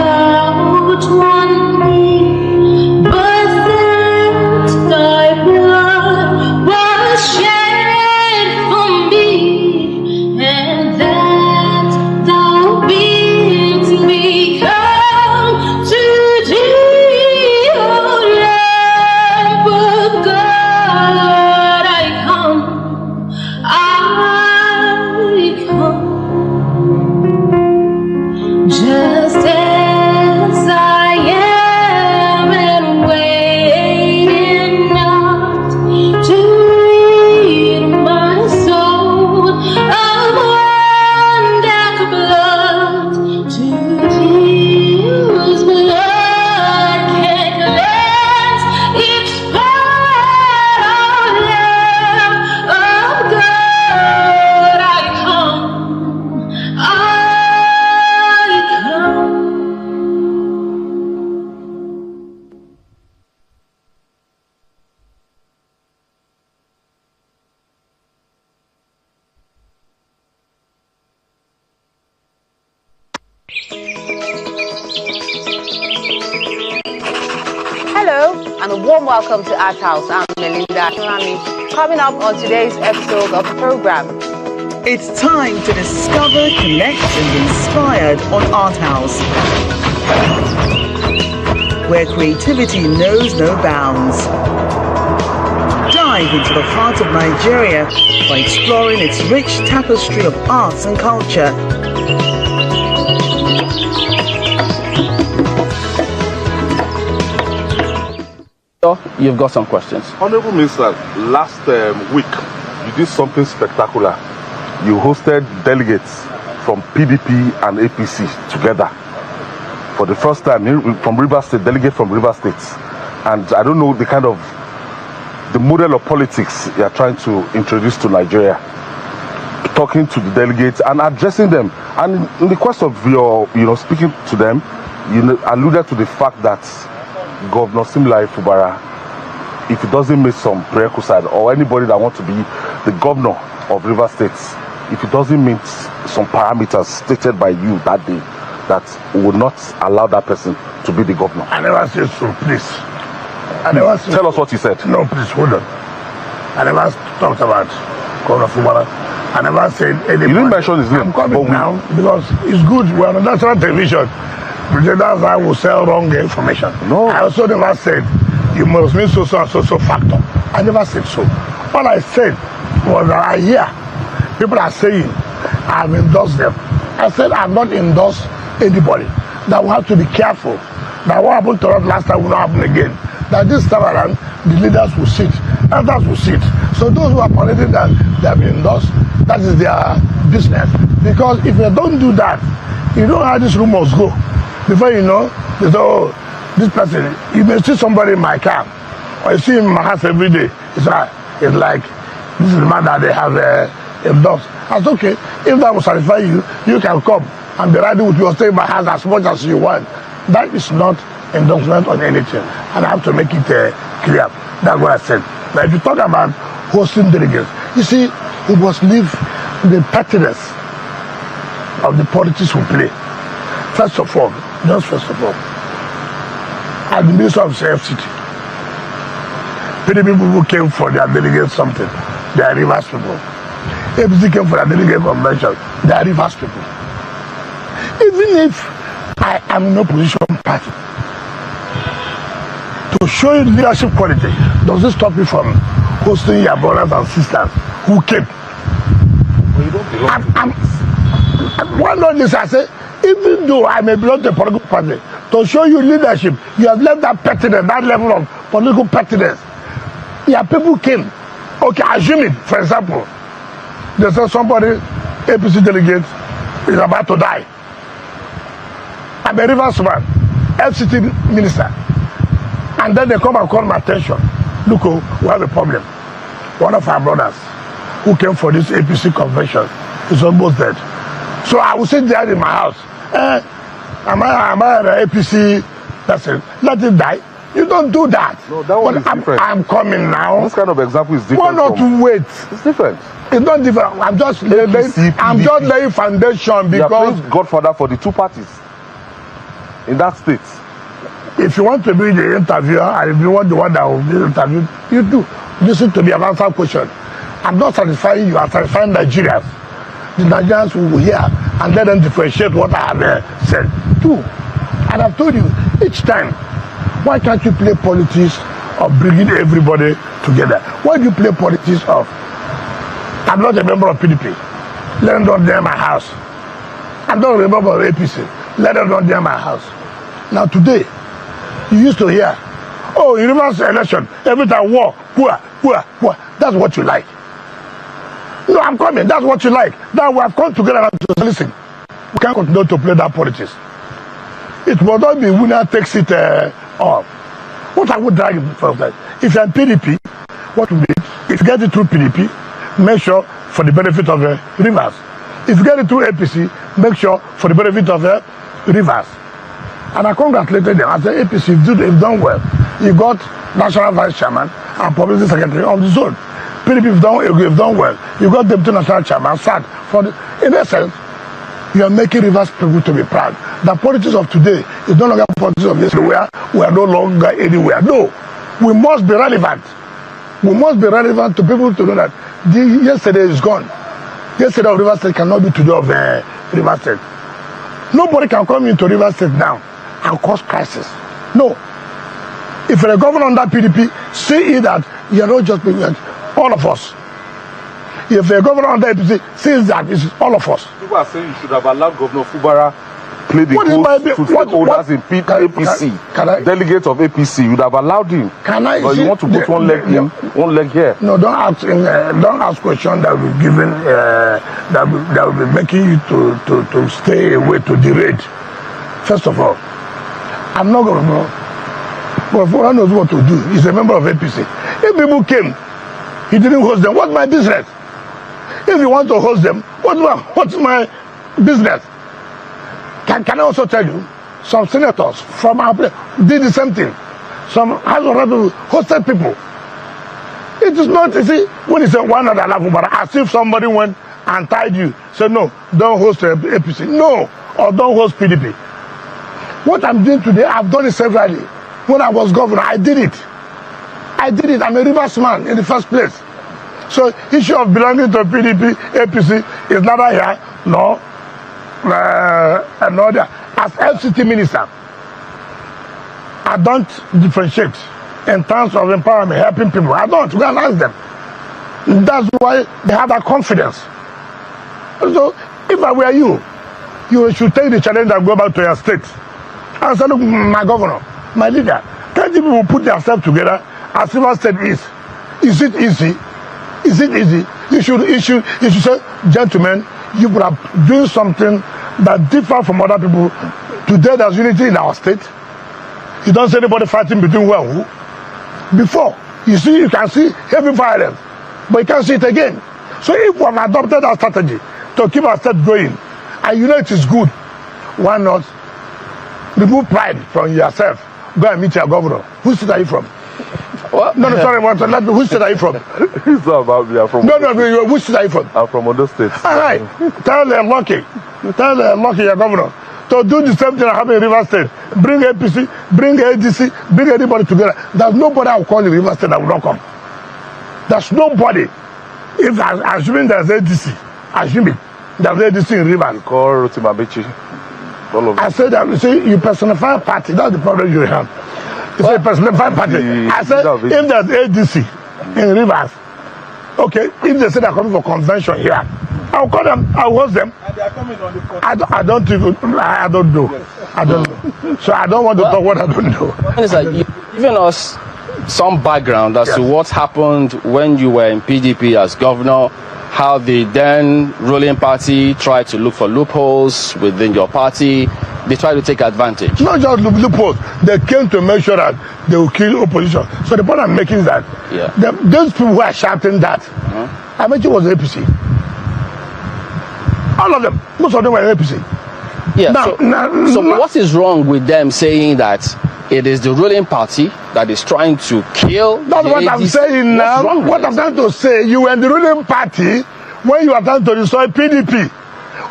Hello, and a warm welcome to Art House. I'm Melinda. Coming up on today's episode of the program. It's time to discover, connect, and be inspired on Art House, where creativity knows no bounds. Dive into the heart of Nigeria by exploring its rich tapestry of arts and culture. You've got some questions. Honorable Minister, last week you did something spectacular. You hosted delegates from PDP and APC together for the first time from Rivers State, delegate from Rivers State. And I don't know the model of politics you are trying to introduce to Nigeria, talking to the delegates and addressing them. And in the course of your, speaking to them, you alluded to the fact that Governor Similai Fubara, if he doesn't meet some prerequisite, or anybody that wants to be the governor of Rivers State, if he doesn't meet some parameters stated by you that day, that would not allow that person to be the governor. I never said so, please. I never said Tell us what he said. No, please, hold on. I never talked about Governor Fubara. I never said anything. You didn't mention his name. I'm coming now because it's good. We're on national television. Pretenders I will sell wrong information. No. I also never said you must mean so and so factor. I never said so. All I said was that I hear people are saying I've endorsed them. I said I've not endorsed anybody. That we have to be careful. That what happened to us last time will not happen again. That this time around the leaders will sit, others will sit. So those who are parading that they have been endorsed, that is their business. Because if they don't do that, you know how these rumors go. Before you know, they say, oh, this person, you may see somebody in my car, or you see him in my house every day. It's like this is the man that they have endorsed. I said, okay, if that will satisfy you, you can come and be riding with you, stay in my house as much as you want. That is not endorsement on anything. And I have to make it clear. That's what I said. But if you talk about hosting delegates, you see, we must leave the pettiness of the politics we play. First of all, as the Minister of FCT, PDP people came for their delegate something, they are Rivers people. APC came for their delegate convention, they are Rivers people. Even if I am in opposition party, to show you leadership quality, does this stop you from hosting your brothers and sisters who came? Well, you don't belong. Why not this? I say, even though I may belong to a political party, to show you leadership, you have left that pettiness, that level of political pettiness. Yeah, people came. Okay, assuming, for example, they say somebody, APC delegate, is about to die. I'm a Rivers man, FCT minister. And then they come and call my attention. Look, we have a problem. One of our brothers who came for this APC convention is almost dead. So I will sit there in my house. Am I an APC person? Let it die. You don't do that. No, that one is different. I'm coming now. This kind of example is different. Why not to wait? It's different. It's not different. I'm just laying foundation because Godfather for the two parties in that state. If you want to be the interviewer and if you want the one that will be interviewed, you do. Listen to me and answer question. I'm not satisfying you, I'm satisfying Nigerians. The Nigerians will hear and let them differentiate what I have said. Two. And I've told you each time, why can't you play politics of bringing everybody together? Why do you play politics of, I'm not a member of PDP, let them not near my house. I'm not a member of APC, let them not near my house. Now today, you used to hear, oh, in Rivers election, every time war, poor. That's what you like. No, I'm coming. That's what you like. Now we have come together and to listen. We can't continue to play that politics. It will not be winner takes it off. What I would drag for that? If you're in PDP, what we need, if you get it through PDP, make sure for the benefit of the Rivers. If you get it through APC, make sure for the benefit of the Rivers. And I congratulated them. I said, APC, you've done well. You got National Vice Chairman and Publicity Secretary on the zone. PDP, you've done well. You got Deputy National Chairman, SAT. In essence, You are making Rivers people to be proud. The politics of today is no longer politics of yesterday, where we are no longer anywhere. No, we must be relevant. We must be relevant to people to know that yesterday is gone. Yesterday of Rivers State cannot be today of Rivers State. Nobody can come into Rivers State now and cause crisis. No. If you're a governor under PDP, see that you're not just being all of us. If you're a governor under APC, see that it's all of us. People are saying you should have allowed Governor Fubara play the host to stakeholders in APC. Delegates of APC, you'd have allowed him. But you want to put one leg in, one leg here. No, don't ask questions that will be given that will be making you to stay away, to derate. First of all, I'm not going to know. But Fubara knows what to do. He's a member of APC. If people came, he didn't host them. What's my business? If you want to host them, what's my business? Can I also tell you, some senators from our place did the same thing. Some House of Representatives hosted people. It is not, you see, when you say one other level, but as if somebody went and tied you, said no, don't host APC. No, or don't host PDP. What I'm doing today, I've done it severally. When I was governor, I did it. I'm a Rivers man in the first place. So issue of belonging to PDP, APC is neither here nor another. As FCT minister, I don't differentiate in terms of empowerment, helping people. I don't. Go and ask them. That's why they have that confidence. So if I were you, you should take the challenge and go back to your state and say, look, my governor, my leader, can't you people put themselves together as Rivers State is? Is it easy? Is it easy? You should say, gentlemen, you are doing something that differs from other people. Today there's unity in our state. You don't see anybody fighting between who and who. Before, you can see heavy violence, but you can't see it again. So if we have adopted our strategy to keep our state going, and you know it is good, why not remove pride from yourself? Go and meet your governor. Whose state are you from? What? No, sorry, whose state are you from? It's not about me. I'm from which state are you from? I'm from Ondo State. All right. Tell Lucky, your governor, to do the same thing that happened in Rivers State. Bring APC, bring ADC, bring anybody together. There's nobody I will call in Rivers State that will not come. There's nobody. If assuming there's ADC, assuming there's ADC in Rivers. You call Rotimabichi. I said that, you see, you personify a party. That's the problem you have. You say personify party. I said, if there's ADC in Rivers, okay, if they say they're coming for convention here, I'll call them, I'll host them. And they are coming on the 14th. I don't know. I don't know. So I don't want to talk what I don't know. It's like you've given us some background as to what happened when you were in PDP as governor, how the then ruling party tried to look for loopholes within your party. They tried to take advantage. Not just loopholes. They came to make sure that they will kill opposition. So the point I'm making is that those people who are shouting that, I bet it was APC. All of them. Most of them were APC. Yeah. So what is wrong with them saying that it is the ruling party that is trying to kill? That's what I'm saying now. What I'm trying to say, you were in the ruling party when you are trying to destroy PDP.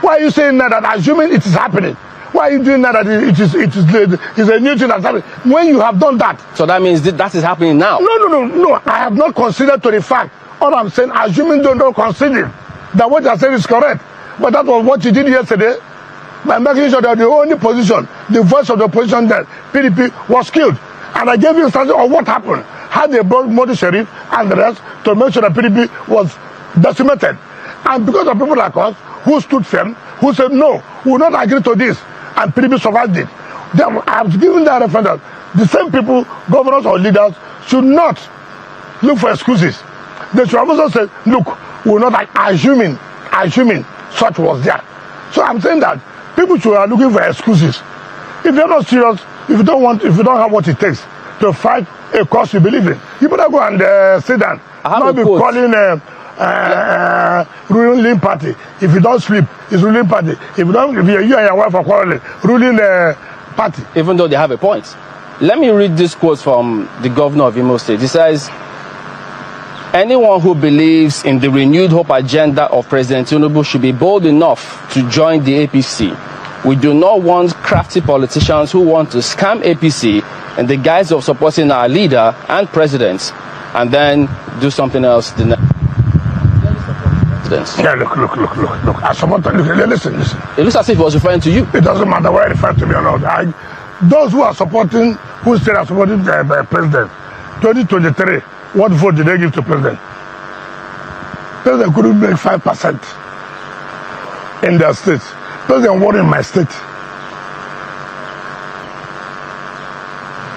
Why are you saying now that assuming it is happening? Why are you doing that it is a new thing that's happening? When you have done that. So that means that is happening now? No. I have not considered to the fact. All I'm saying, assuming don't consider that what you're saying is correct. But that was what you did yesterday by making sure that the only position, the voice of the opposition that PDP was killed. And I gave you a study of what happened. How they brought Modi Sharif and the rest to make sure that PDP was decimated. And because of people like us who stood firm, who said no, we will not agree to this, and PDP survived it. I have given that referendum. The same people, governors or leaders, should not look for excuses. They should have also said, look, we will not assuming such was there. So I'm saying that people should are looking for excuses. If you're not serious, if you don't have what it takes to fight a cause you believe in, you better go and sit down. Not be calling ruling party. If you don't sleep, it's ruling party. If you and your wife are quarreling, ruling party. Even though they have a point. Let me read this quote from the governor of Imo State. He says, anyone who believes in the renewed hope agenda of President Tinubu should be bold enough to join the APC. We do not want crafty politicians who want to scam APC in the guise of supporting our leader and president, and then do something else the next. Yeah, look. I support. Listen. It looks as if he was referring to you. It doesn't matter whether he referred to me or not. Those who are supporting, who say are supporting the president, 2023, what vote did they give to president? President couldn't make 5% in their state. President won in my state.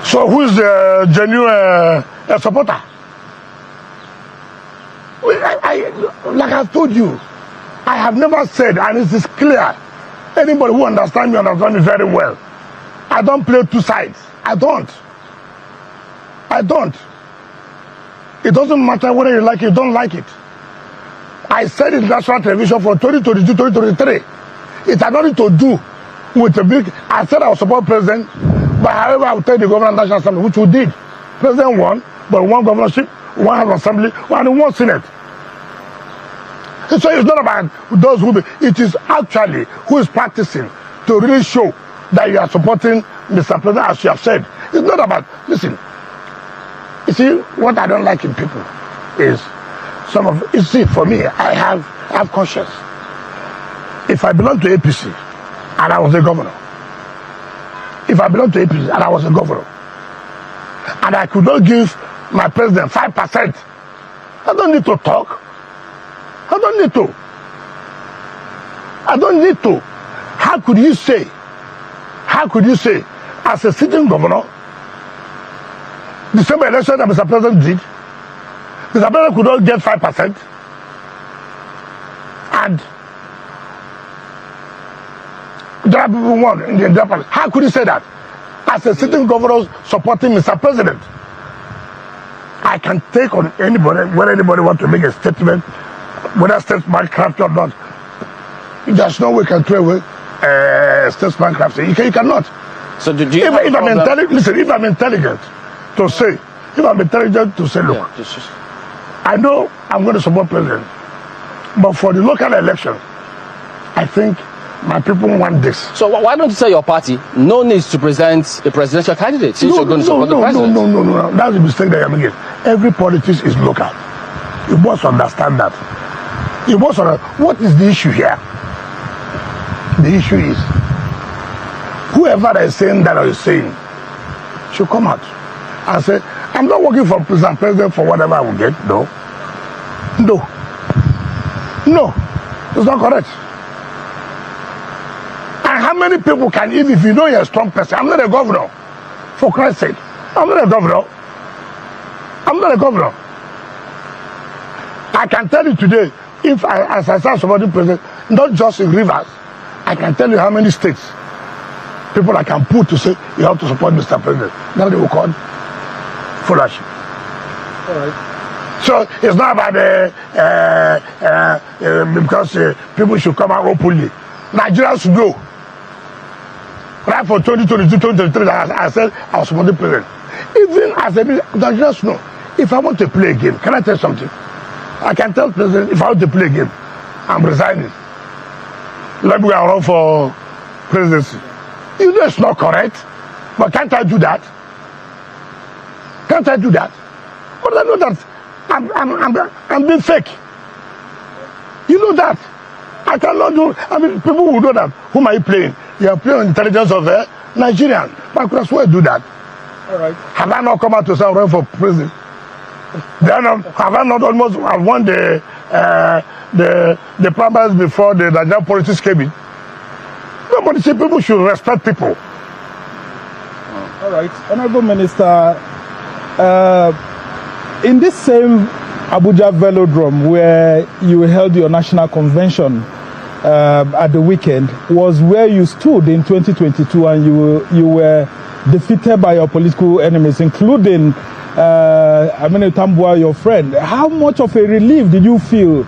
So who is the genuine supporter? Like I've told you, I have never said, and it is clear, anybody who understands me very well. I don't play two sides. I don't. It doesn't matter whether you like it or don't like it. I said in national television for 2022, 2023. It had nothing to do with the big. I said I would support president, but however I would tell the governor of National Assembly, which we did. President won, but one governorship, one House of Assembly, and one Senate. So it's not about those who. It is actually who is practicing to really show that you are supporting Mr. President, as you have said. It's not about. Listen. You see, what I don't like in people is some of. You see, for me, I have conscience. If I belong to APC and I was a governor, and I could not give my president 5%, I don't need to talk. I don't need to. How could you say, as a sitting governor, the same election that Mr. President did, Mr. President could not get 5%, and there are people who won in the Indian Parliament. How could you say that? As a sitting governor supporting Mr. President, I can take on anybody, when anybody wants to make a statement, whether statesmancraft or not. There's no way you can throw away statesmancraft. You cannot. So do you if I'm intelligent to say, look, I know I'm going to support president, but for the local election, I think my people want this. So why don't you tell your party no need to present a presidential candidate since you're going to support the president? No. That's the mistake that you're making. Every politics is local. You must understand that. What is the issue here? The issue is whoever is saying that or is saying should come out and say, I'm not working for president for whatever I will get. No, it's not correct. And how many people can, if you know you're a strong person, I'm not a governor, for Christ's sake, I'm not a governor. I can tell you today, if as I start supporting president, not just in Rivers, I can tell you how many states people I can put to say you have to support Mr. President. Now they will call foolish. All right. So it's not about because people should come out openly. Nigerians know. Right for 2022, 2023, I said I was supporting president. Even as a Nigerians know, if I want to play a game, can I tell you something? I can tell president, if I want to play a game, I'm resigning. Let me go run for presidency. You know it's not correct, but can't I do that? But I know that I'm being fake. You know that. I cannot do. I mean, people who know that. Whom are you playing? You are playing on intelligence of Nigerian. But I could as well do that. All right. Have I not come out to say run for president? Then have I not almost won the primaries before the Nigeriapolitics came in? Nobody say people should respect people. All right, Honorable Minister, in this same Abuja Velodrome where you held your national convention at the weekend was where you stood in 2022 and you were defeated by your political enemies, including Aminu Tambua, your friend. How much of a relief did you feel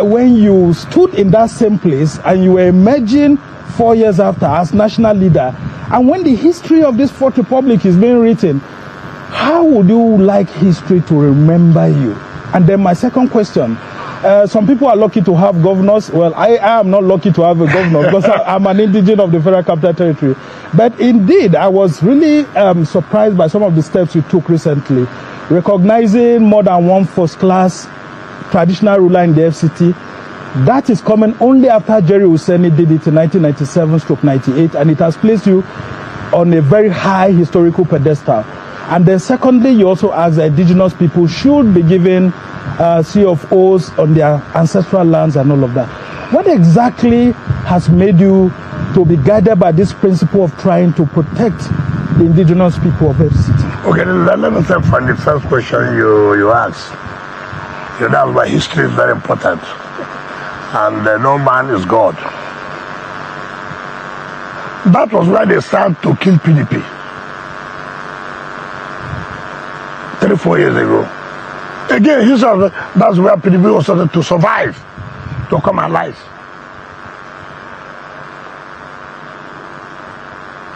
when you stood in that same place and you were emerging 4 years after as national leader? And when the history of this Fourth Republic is being written, how would you like history to remember you? And then my second question, some people are lucky to have governors. Well, I am not lucky to have a governor because I'm an indigene of the Federal Capital Territory. But indeed, I was really surprised by some of the steps you took recently, recognizing more than one first-class traditional ruler in the FCT. That is coming only after Jerry Hussaini did it in 1997-98, and it has placed you on a very high historical pedestal. And then secondly, you also asked that indigenous people should be given CFOs on their ancestral lands and all of that. What exactly has made you to be guided by this principle of trying to protect the indigenous people of FCT? Okay, let me say from the first question you asked. You know, why history is very important. And no man is God. That was why they started to kill PDP 3-4 years ago. Again, that's where PDP was started to survive, to come alive.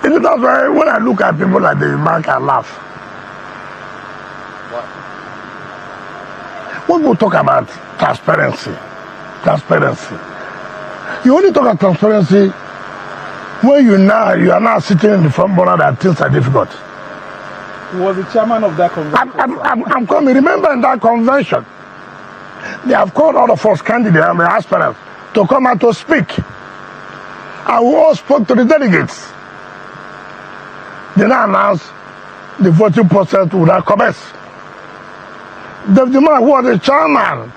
And that's why when I look at people like the Mark, I laugh. When we talk about transparency, you only talk about transparency when you are now sitting in the front burner that things are difficult. He was the chairman of that convention. I'm coming. Remember in that convention, they have called all of us candidates and the aspirants to come out to speak. And we all spoke to the delegates. They now announced the voting process would have commenced. The man who was the chairman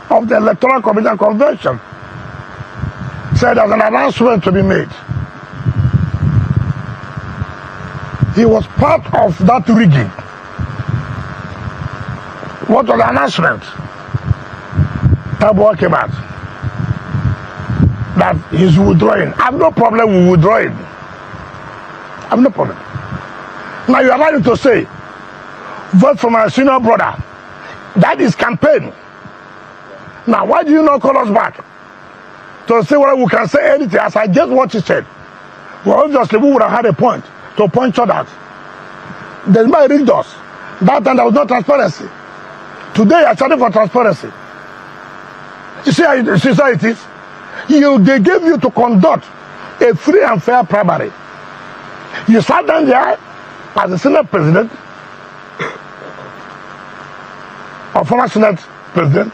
of the Electoral Commission convention said there's an announcement to be made. He was part of that rigging. What was the announcement? Tabuah came out that he's withdrawing. I have no problem with withdrawing. I have no problem. Now you allow him to say, vote for my senior brother. That is campaign. Now why do you not call us back to say whether we can say anything as I just what he said? Well, obviously we would have had a point to puncture that. There's my rigged us. That time there was no transparency. Today I started for transparency. You see how it is? They gave you to conduct a free and fair primary. You sat down there as the Senate President or former Senate President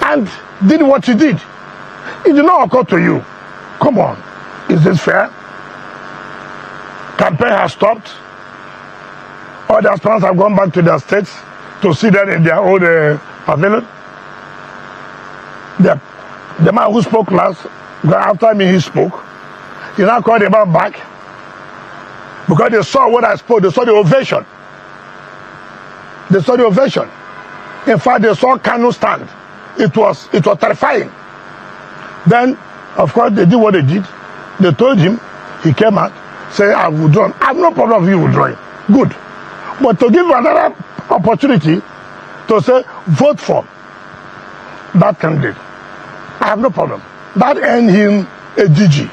and did what you did. It did not occur to you. Come on, is this fair? Campaign has stopped. All the aspirants have gone back to their states to see them in their own pavilion. The man who spoke last, after me he spoke, he now called the man back because they saw what I spoke. They saw the ovation. They saw the ovation. In fact, they saw Kanu stand. It was terrifying. Then, of course, they did what they did. They told him, he came out, say, I've withdrawn. I have no problem with you withdrawing. Good. But to give another opportunity to say, vote for that candidate, I have no problem. That earned him a DG.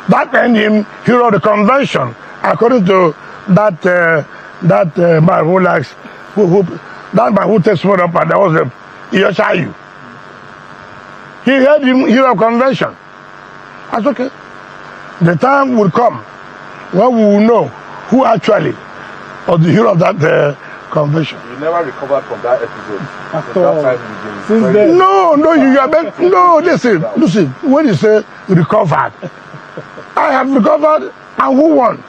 That earned him hero of the convention, according to that man who likes, that man who takes one up and there was a Yoshayu. He heard him hero of convention. That's okay. The time will come when we will know who actually was the hero of that convention. You never recovered from that episode. After all, since then. No, listen. When you say recovered, I have recovered, and who won?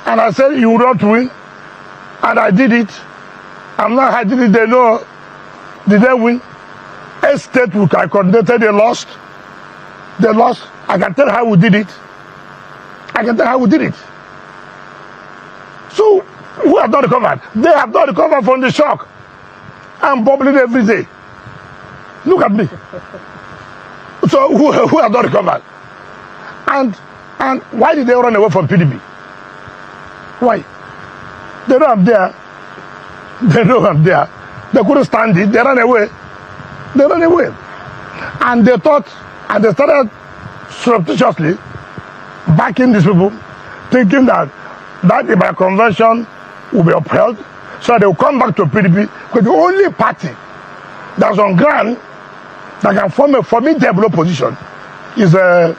And I said you would not win, and I did it. I'm not I did it. They know. Did they win? A state which I coordinated, they lost. They lost. I can tell how we did it. So we have not recovered. They have not recovered from the shock. I'm bubbling every day. Look at me. So who have not recovered? And why did they run away from PDP? Why? They know I'm there. They couldn't stand it. They ran away. And they thought, and they started surreptitiously backing these people, thinking that Ibadan convention will be upheld, So they will come back to PDP, because the only party that's on ground that can form a formidable opposition is what's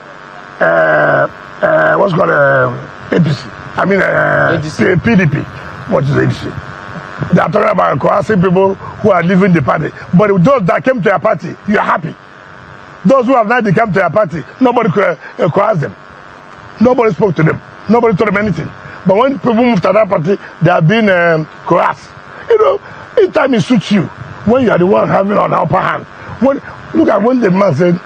called APC. I mean PDP. What is APC? They are talking about coercing people who are leaving the party. But those that came to your party, you are happy. Those who have not come to your party, nobody coerced them. Nobody spoke to them. Nobody told them anything. But when people move to that party, they are being coerced. You know, each time it suits you, when you are the one having an upper hand. Look at when the man said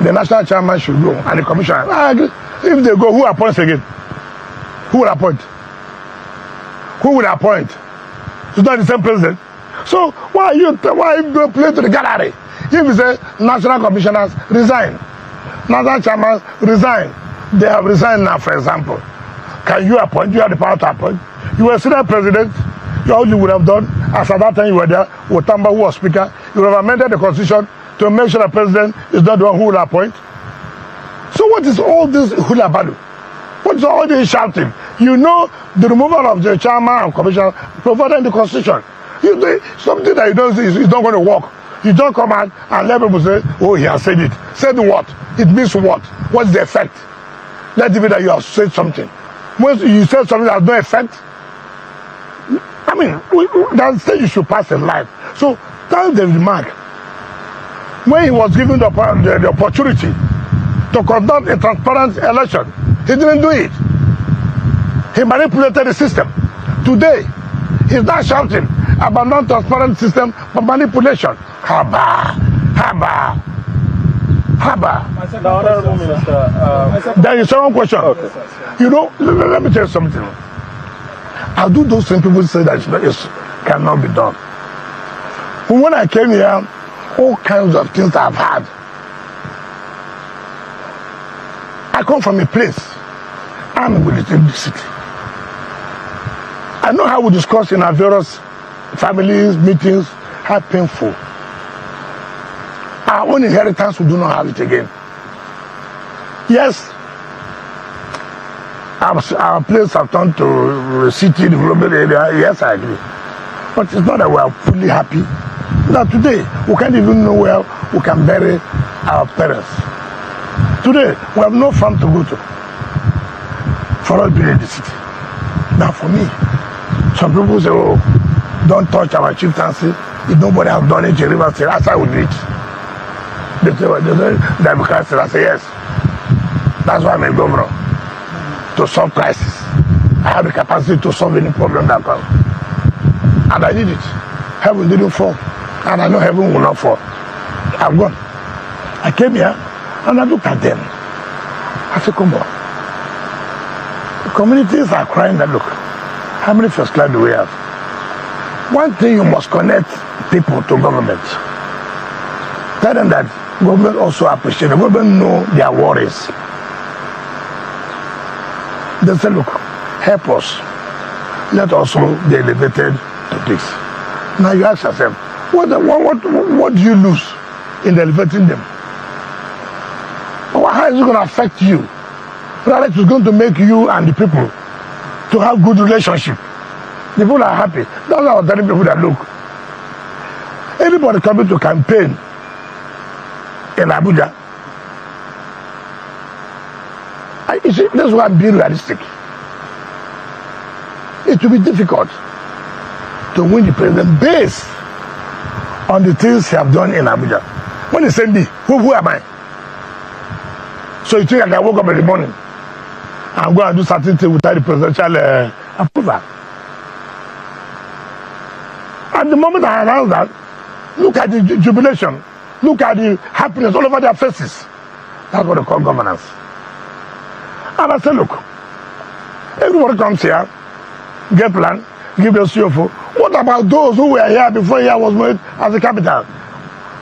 the national chairman should go and the commissioner. I agree. If they go, who appoints again? Who will appoint? Who will appoint? It's not the same president. So why are you going to play to the gallery? If you say national commissioners resign, national chairman resign, they have resigned now, for example. Can you appoint? You have the power to appoint. You were Senate president. All you would have done, as at that time you were there, Otamba, who was speaker, you would have amended the constitution to make sure the president is not the one who will appoint. So what is all this hula balu? What is all this shouting? You know the removal of the chairman and commissioner provided in the constitution. Something that you don't see is not going to work. You don't come out and let people say, oh, he has said it. Said what? It means what? What's the effect? Let it be that you have said something. When you said something that has no effect, I mean, that's the you should pass in life. So tell the remark. When he was given the opportunity to conduct a transparent election, he didn't do it. He manipulated the system. Today, he's not shouting about non-transparent system, but manipulation. Haba. There is one question. Okay. You know, let me tell you something. I'll do those things people say that it cannot be done. But when I came here, all kinds of things I've had. I come from a place. I'm within the city. I know how we discuss in our various families, meetings, how painful. Our own inheritance, we do not have it again. Yes, our place have turned to a city development area. Yes, I agree. But it's not that we are fully happy. Now today, we can't even know where we can bury our parents. Today, we have no farm to go to for us being in the city. Now for me, some people say, oh, don't touch our chieftaincy. If nobody has done it in River State, that's how we do it. They say, democracy. I say, yes. That's why I'm a governor. To solve crisis. I have the capacity to solve any problem that comes. And I did it. Heaven didn't fall. And I know heaven will not fall. I'm gone. I came here and I looked at them. I said, come on. The communities are crying that, look, how many first class do we have? One thing, you must connect people to government. Tell them that government also appreciates them. Government know their worries. They say, look, help us. Let also be elevated to this. Now you ask yourself, what do you lose in elevating them? How is it going to affect you? Rather, it's going to make you and the people to have good relationship. The people are happy. That's why I was telling people that, look, anybody coming to campaign in Abuja, you see, that's why I'm being realistic. It will be difficult to win the president based on the things he have done in Abuja. When he send me, who am I? So you think I can wake up in the morning and go and do certain things without the presidential approval? At the moment I announce that, look at the jubilation, look at the happiness all over their faces. That's what they call governance. And I said, look, everybody comes here, get plan, give the CFO. What about those who were here before here was made as a capital?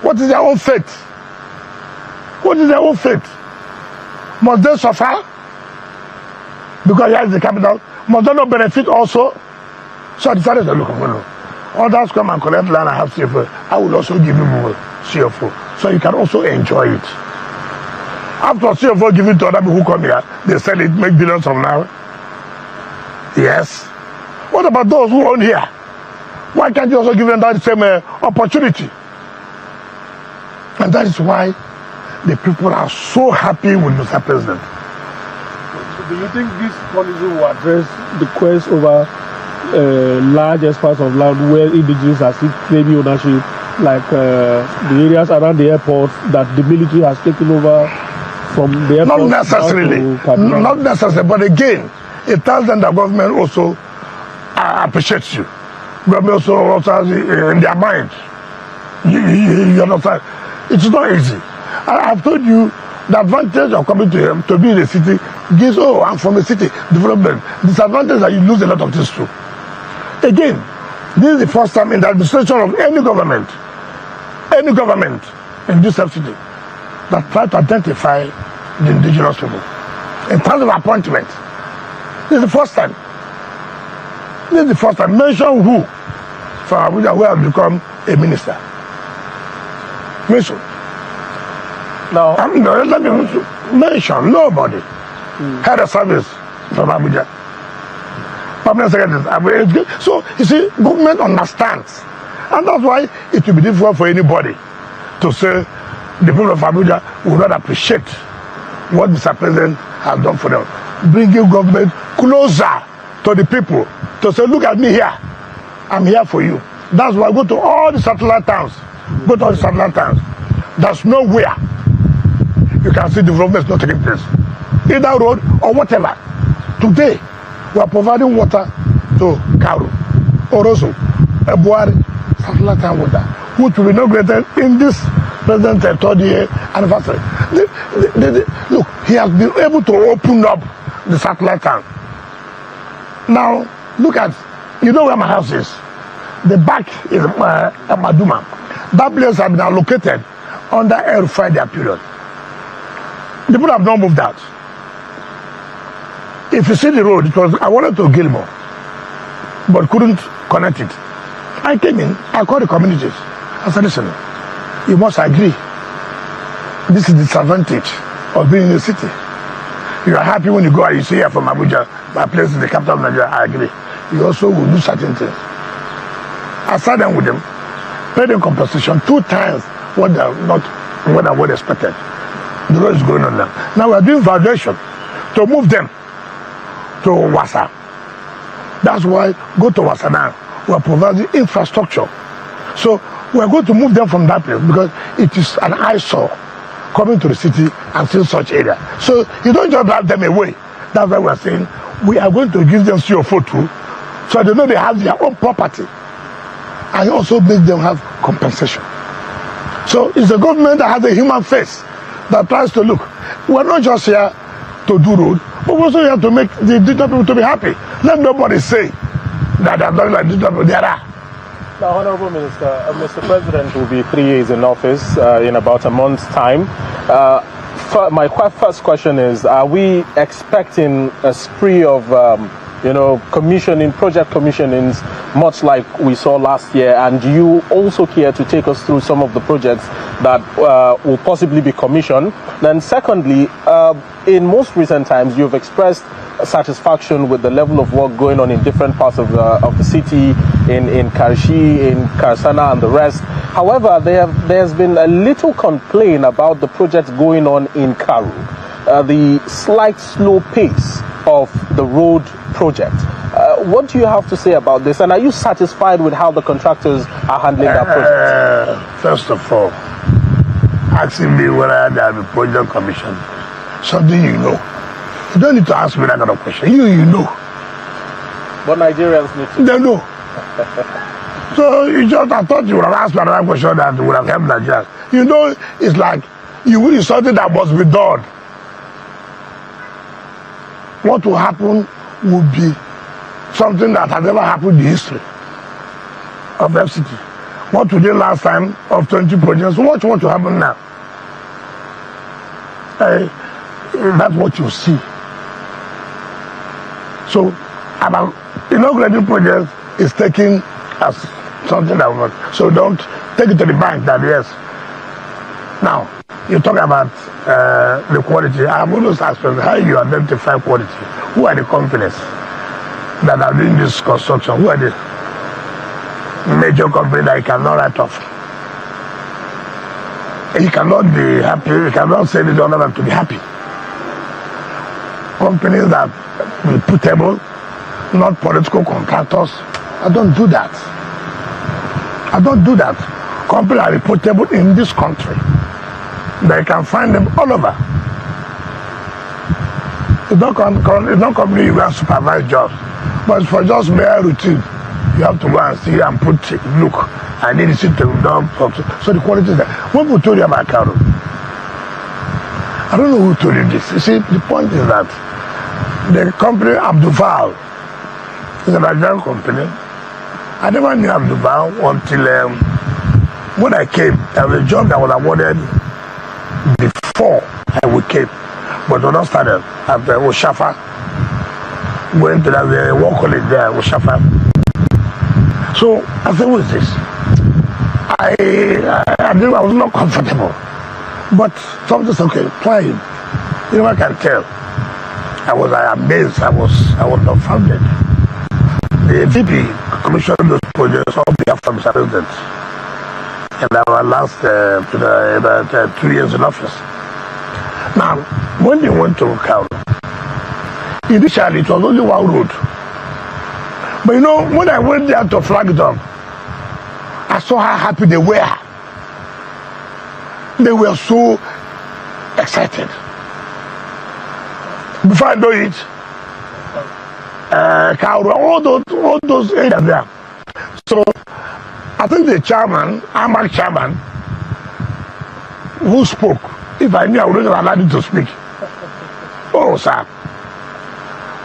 What is their own fate? What is their own fate? Must they suffer? Because here is the capital. Must they not benefit also? So I decided to look, others come and collect land and have CFO. I will also give you more CFO. So you can also enjoy it. After CFO give it to other people who come here, they sell it, make billions from now. Yes. What about those who own here? Why can't you also give them that same opportunity? And that is why the people are so happy with Mr. President. Do you think this policy will address the quest over large parts of land where indigenous are still claiming ownership, like the areas around the airport that the military has taken over from the airport? Not necessarily. Not necessarily. But again, it tells them that government also appreciates you. Government also has in their mind. You understand? It's not easy. I've told you the advantage of coming to be in a city gives, I'm from a city, development. Disadvantage that you lose a lot of things too. Again, this is the first time in the administration of any government in this city that try to identify the indigenous people in terms of appointment. This is the first time. Mention who from Abuja who has become a minister. Mention. Now, let me mention nobody. Head of service from Abuja. Permanent secretary. So you see, government understands, and that's why it will be difficult for anybody to say the people of Abuja will not appreciate what Mr. President has done for them. Bringing government closer to the people to say, look at me here. I'm here for you. That's why I go to all the satellite towns. There's nowhere you can see development not taking place. Either road or whatever. Today, we are providing water to Karu, Oroso, Ebuari, satellite town water, which will be inaugurated in this President's third year anniversary. Look, he has been able to open up the satellite town. Now, look at, you know where my house is? The back is Maduma. That place has been allocated under arewa period. The people have not moved out. If you see the road, I wanted to Gilmore, but couldn't connect it. I came in, I called the communities. I said, listen, you must agree. This is the disadvantage of being in the city. You are happy when you go and you see here from Abuja, my place is the capital of Nigeria, I agree. You also will do certain things. I sat down with them, paid them compensation 2 times what I would expected. The road is going on now. Now we are doing validation to move them to Wasa. That's why go to Wasa now. We are providing infrastructure. So we are going to move them from that place because it is an eyesore coming to the city and seeing such area. So you don't just drive them away. That's why we are saying we are going to give them CO4 too, so they know they have their own property, and also make them have compensation. So it's a government that has a human face that tries to look. We're not just here to do road, but we're also here to make the digital people to be happy. Let nobody say that they're not like digital people. There are. Now, Honorable Minister, Mr. President will be 3 years in office in about a month's time. My first question is, are we expecting a spree of project commissionings, much like we saw last year? And do you also care to take us through some of the projects that will possibly be commissioned? Then secondly, in most recent times, you've expressed satisfaction with the level of work going on in different parts of the city, in Karshi, in Karsana and the rest. However, there's been a little complaint about the projects going on in Karu, the slight slow pace of the road project. What do you have to say about this, and are you satisfied with how the contractors are handling that project? First of all, asking me whether there will be project commission, something you know. You don't need to ask me that kind of question. You know. But Nigerians need to. They know. So I thought you would have asked me another question that would have helped Nigerians. You know, it's like it's something that must be done. What will happen would be something that has never happened in the history of FCT. What we did last time of 20 projects, watch what will happen now. That's what you see. So, about inaugurating projects is taken as something that will not. So don't take it to the bank that yes. Now, you talk about the quality. I have always asked how you identify quality. Who are the companies that are doing this construction? Who are they? major company that he cannot write off. He cannot be happy, he cannot say the other than to be happy. Companies that reputable, not political contractors, I don't do that. I don't do that. Companies are reputable in this country. They can find them all over. It's not company you can supervise jobs, but for just mere routine, you have to go and see and put, look, I need to sit down. So the quality is there. When we told you about Carol, I don't know who told you this. You see, the point is that the company Abduval is a Nigerian company. I never knew Abduval until when I came. There was a job that was awarded before I came, but when I started at Oshafa, went to the war college there, Oshafa. So I said, who is this? I was not comfortable, but something said, okay, try him. You know, I can tell. I was amazed. I was dumbfounded. The VP commissioned those projects on behalf of Mr. President, and our last about 2 years in office. Now, when they went to Kauru, initially it was only one road. But you know, when I went there to flag it up, I saw how happy they were. They were so excited. Before I know it, Kauru, all those areas there. So I think the chairman, Ahmad chairman, who spoke, if I knew I wouldn't have allowed him to speak. Oh, sir,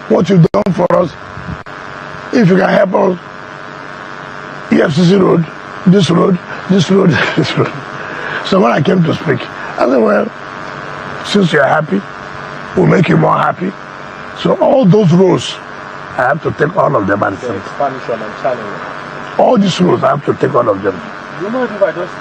what you've done for us, if you can help us, EFCC road, this road, this road, this road. So when I came to speak, I said, well, since you're happy, we'll make you more happy. So all those roads, I have to take all of them and say, Expansion and channel. all these roads, I have to take all of them. You know, if I just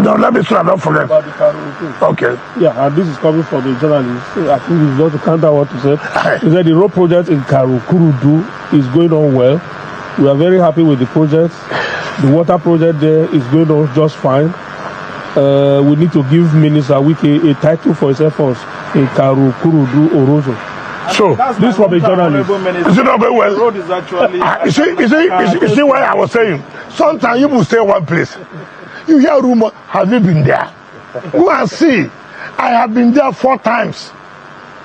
No, let me try, don't forget. about the Karu. Okay. Yeah, and this is coming from the journalist. I think it's just to counter what you said. He said the road project in Kurudu is going on well. We are very happy with the project. The water project there is going on just fine. We need to give Minister Wike a title for his efforts in Kurudu Orozo. So, this from a journalist. Is it not very well? The road is actually. You see what I was saying? Sometimes you will stay one place. You hear rumor, have you been there? Go and see. I have been there 4 times.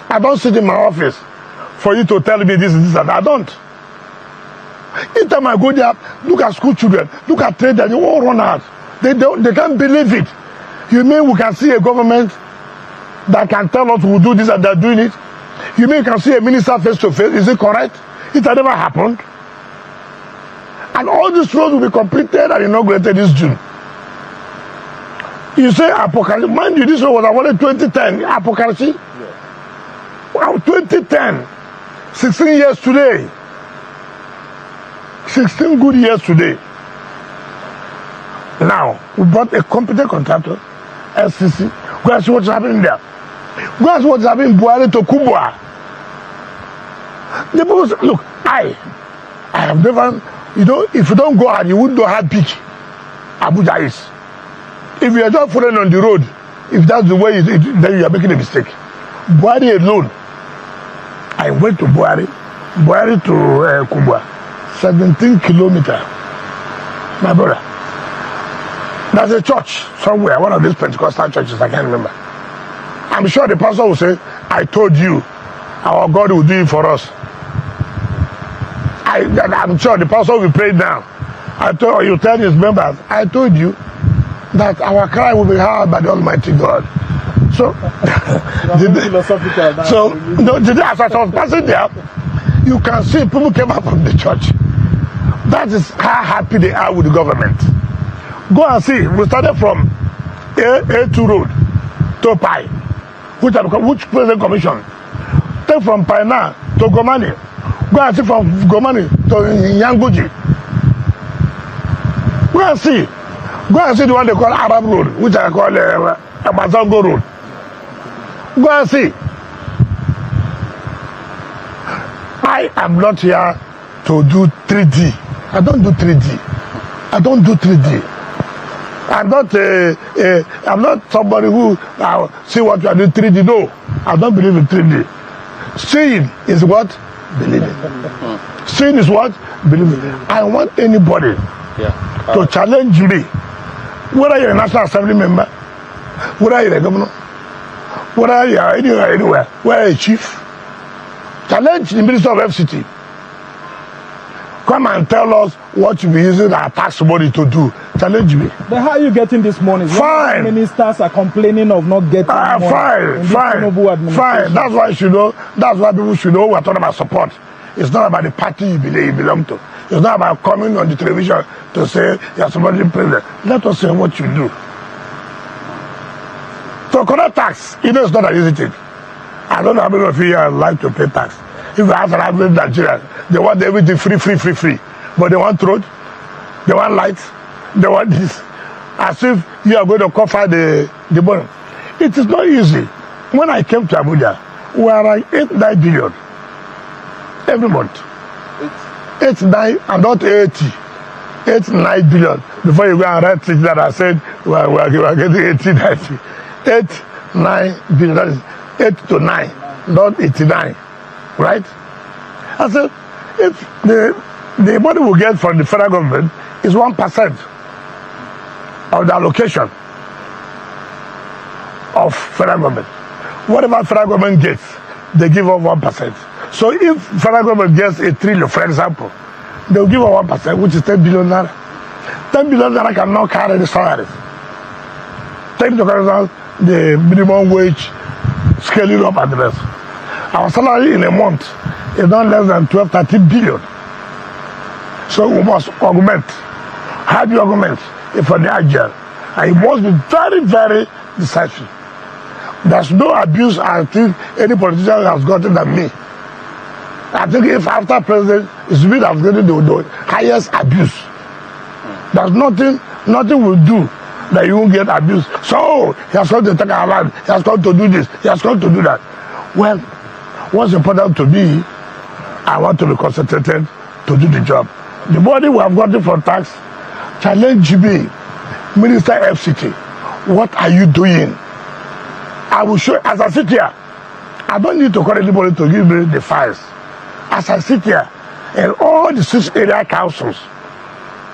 I don't sit in my office for you to tell me this and that. I don't. Each time I go there, look at school children, look at traders, they all run out. They can't believe it. You mean we can see a government that can tell us we'll do this and they're doing it? You mean you can see a minister face to face? Is it correct? It had never happened. And all these roads will be completed and inaugurated this June. You say apocalypse. Mind you, this road was awarded 2010. Apocalypse? Yeah. Wow, 2010. 16 years today. 16 good years today. Now, we brought a competent contractor, SCC. Go and see what's happening there. Go and see what's happening in Buhari to Kubwa. The people say, look, I have never, you know, if you don't go hard, you wouldn't know how big Abuja is. If you are just following on the road, if that's the way, then you are making a mistake. Buhari alone, I went to Buhari to Kubwa, 17 kilometers. My brother. There's a church somewhere, one of these Pentecostal churches, I can't remember. I'm sure the pastor will say, I told you, our God will do it for us. I'm sure the pastor will pray now. You tell his members, I told you that our cry will be heard by the Almighty God. So, today as I was passing there, you can see people came out from the church. That is how happy they are with the government. Go and see. We started from A2 Road to Pai, which President Commission. Take from Pai now to Gomani. Go and see from Gomani to Yangoji. Go and see. Go and see the one they call Arab Road, which I call Amazongo Road. Go and see. I am not here to do 3D. I don't do 3D. I don't do 3D. I'm not somebody who see what you are doing 3D. No, I don't believe in 3D. Seeing is what? Believing. Seeing is what? Believing. I want anybody to challenge me. Whether you're a National Assembly member, whether you're a governor, whether you're anywhere, whether you're a chief, challenge the Minister of FCT. Come and tell us what you'll be using our tax money to do. Challenge me. Then how are you getting this money? Fine. Ministers are complaining of not getting money. Fine. That's why you should know. That's why people should know we're talking about support. It's not about the party you belong to. It's not about coming on the television to say you're supporting president. Let us say what you do. So collect tax, it's not an easy thing. I don't know how many of you like to pay tax. If you ask an average Nigerian, they want everything free. But they want road, they want lights, they want this. As if you are going to cover the money. It is not easy. When I came to Abuja, we are like 8-9 billion every month. 8-9 and not 80. 8-9 billion. Before you go and write things that I said, we are getting 80-90. 8-9 billion. That is 8 to 9, not 89. Right? I said, if the money we get from the federal government is 1% of the allocation of federal government. Whatever federal government gets, they give us 1%. So if federal government gets $1 trillion, for example, they'll give us 1%, which is 10 billion naira. 10 billion naira cannot carry the salaries. Take into account the minimum wage scaling up and the rest. Our salary in a month is not less than 12-13 billion. So we must augment. How do you augment? If for the agile, and it must be very, very decisive. There's no abuse I think any politician has gotten than me. I think if after president, it's me that's getting the highest abuse. There's nothing will do that you won't get abused. So he has come to take our land, he has come to do this, he has come to do that. Well, what's important to me, I want to be concentrated to do the job. The money we have gotten from tax, challenge me, Minister FCT, what are you doing? I will show, as I sit here, I don't need to call anybody to give me the files. As I sit here, in all the 6 area councils,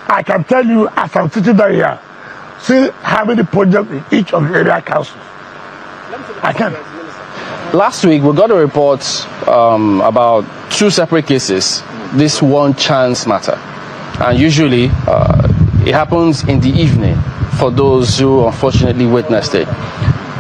I can tell you as I'm sitting down here, see how many projects in each of the area councils. I can. Last week, we got a report about 2 separate cases, this one chance matter. And usually, it happens in the evening for those who unfortunately witnessed it.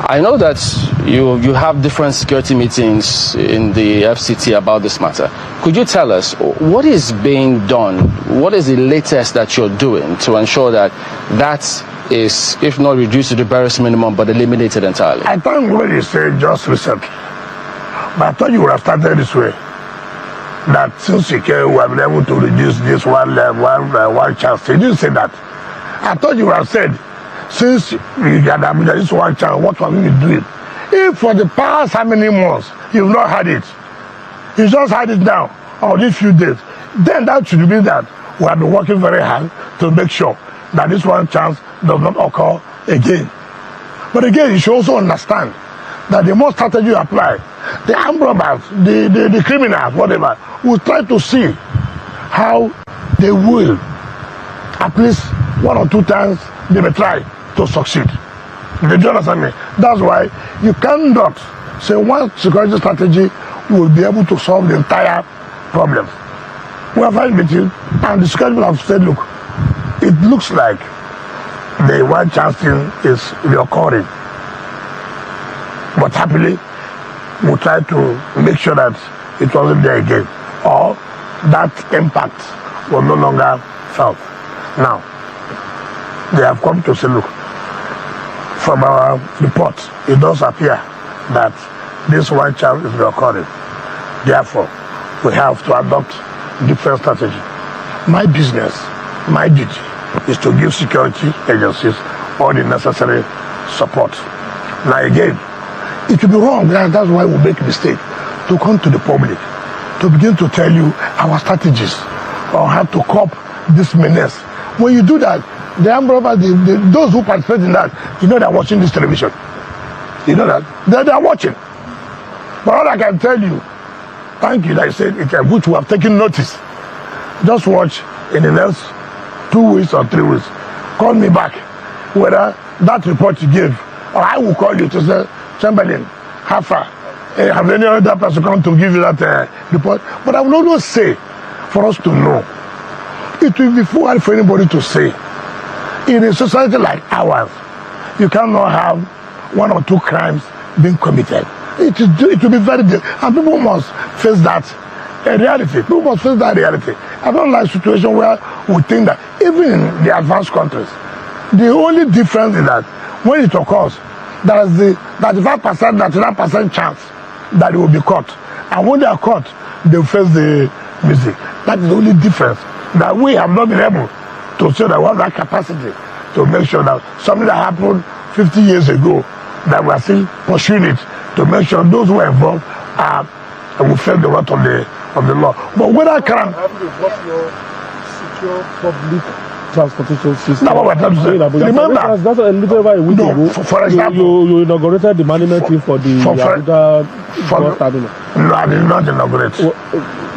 I know that you have different security meetings in the FCT about this matter. Could you tell us what is being done? What is the latest that you're doing to ensure that that is, if not reduced to the barest minimum, but eliminated entirely? I think what you said just recently, but I thought you would have started this way. That since you can, we have been able to reduce this one chance. You didn't say that. I thought you would have said, since you got this one chance, what are we doing? If for the past how many months you've not had it, you just had it now, or these few days, then that should mean that we have been working very hard to make sure that this one chance does not occur again. But again, you should also understand that the more strategy you apply, the armed robbers, the criminals, whatever, will try to see how they will, at least 1 or 2 times, they may try to succeed. Did you understand me? That's why you cannot say one security strategy will be able to solve the entire problem. We have had a meeting, and the security people have said, look, it looks like the one chance thing is reoccurring. But happily, we'll try to make sure that it wasn't there again, or that impact was no longer felt. Now, they have come to say, look, from our report, it does appear that this one chance is reoccurring. Therefore, we have to adopt different strategy. My business, my duty, is to give security agencies all the necessary support. Now again, it will be wrong, that's why we make a mistake, to come to the public, to begin to tell you our strategies on how to cope this menace When you do that, the armed robbers, those who participate in that, they're watching this television. You know that? They're watching. But all I can tell you, thank you, like I said, it's a good to have taken notice. Just watch in the next 2 weeks or 3 weeks. Call me back whether that report you gave, or I will call you to say, Chamberlain, how far? Have any other person come to give you that report? But I will always say, for us to know, it will be foolish for anybody to say, in a society like ours, you cannot have 1 or 2 crimes being committed. It will be very difficult, and people must face that reality. People must face that reality. I don't like a situation where we think that even in the advanced countries, the only difference is that when it occurs, there is the 95%, 99% chance that it will be caught. And when they are caught, they face the music. That is the only difference. That we have not been able to show that we have that capacity to make sure that something that happened 50 years ago, that we are still pursuing it, to make sure those who are involved will face the wrath of the law. But whether can secure public transportation system. That's what we're trying to say. Remember, that's a little over a week ago. For example, you inaugurated the monument for the Abuja bus terminal. No, I did not inaugurate.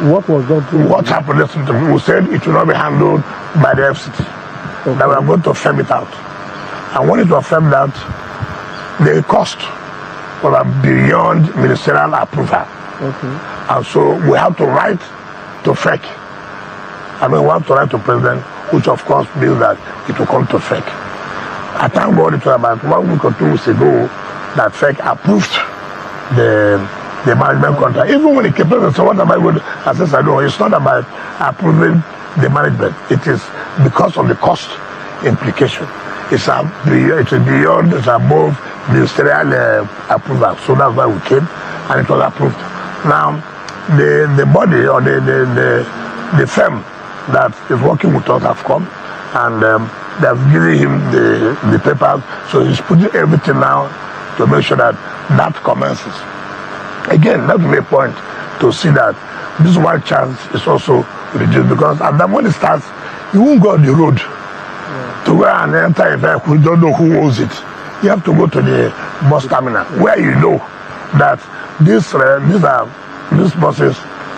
What was done to what happened? Listen to me. We said it will not be handled by the FCT. Okay. That we are going to firm it out. And when it was firmed out, the cost was beyond ministerial approval. Okay. And so we have to write to FEC. We have to write to President, which of course means that it will come to FEC. I thank God it was about 1 week or 2 weeks ago that FEC approved the management contract. Even when it came to so what am I going to assess? I know it's not about approving the management. It is because of the cost implication. It's beyond, it's above ministerial approval. So that's why we came and it was approved. Now, the body or the firm that is working with us have come and they have given him the papers. So he's putting everything now to make sure that commences. Again, that will be a point to see that this one chance is also reduced, because at the moment it starts, you won't go on the road to where an entire vehicle, you don't know who owns it. You have to go to the bus terminal where you know that these buses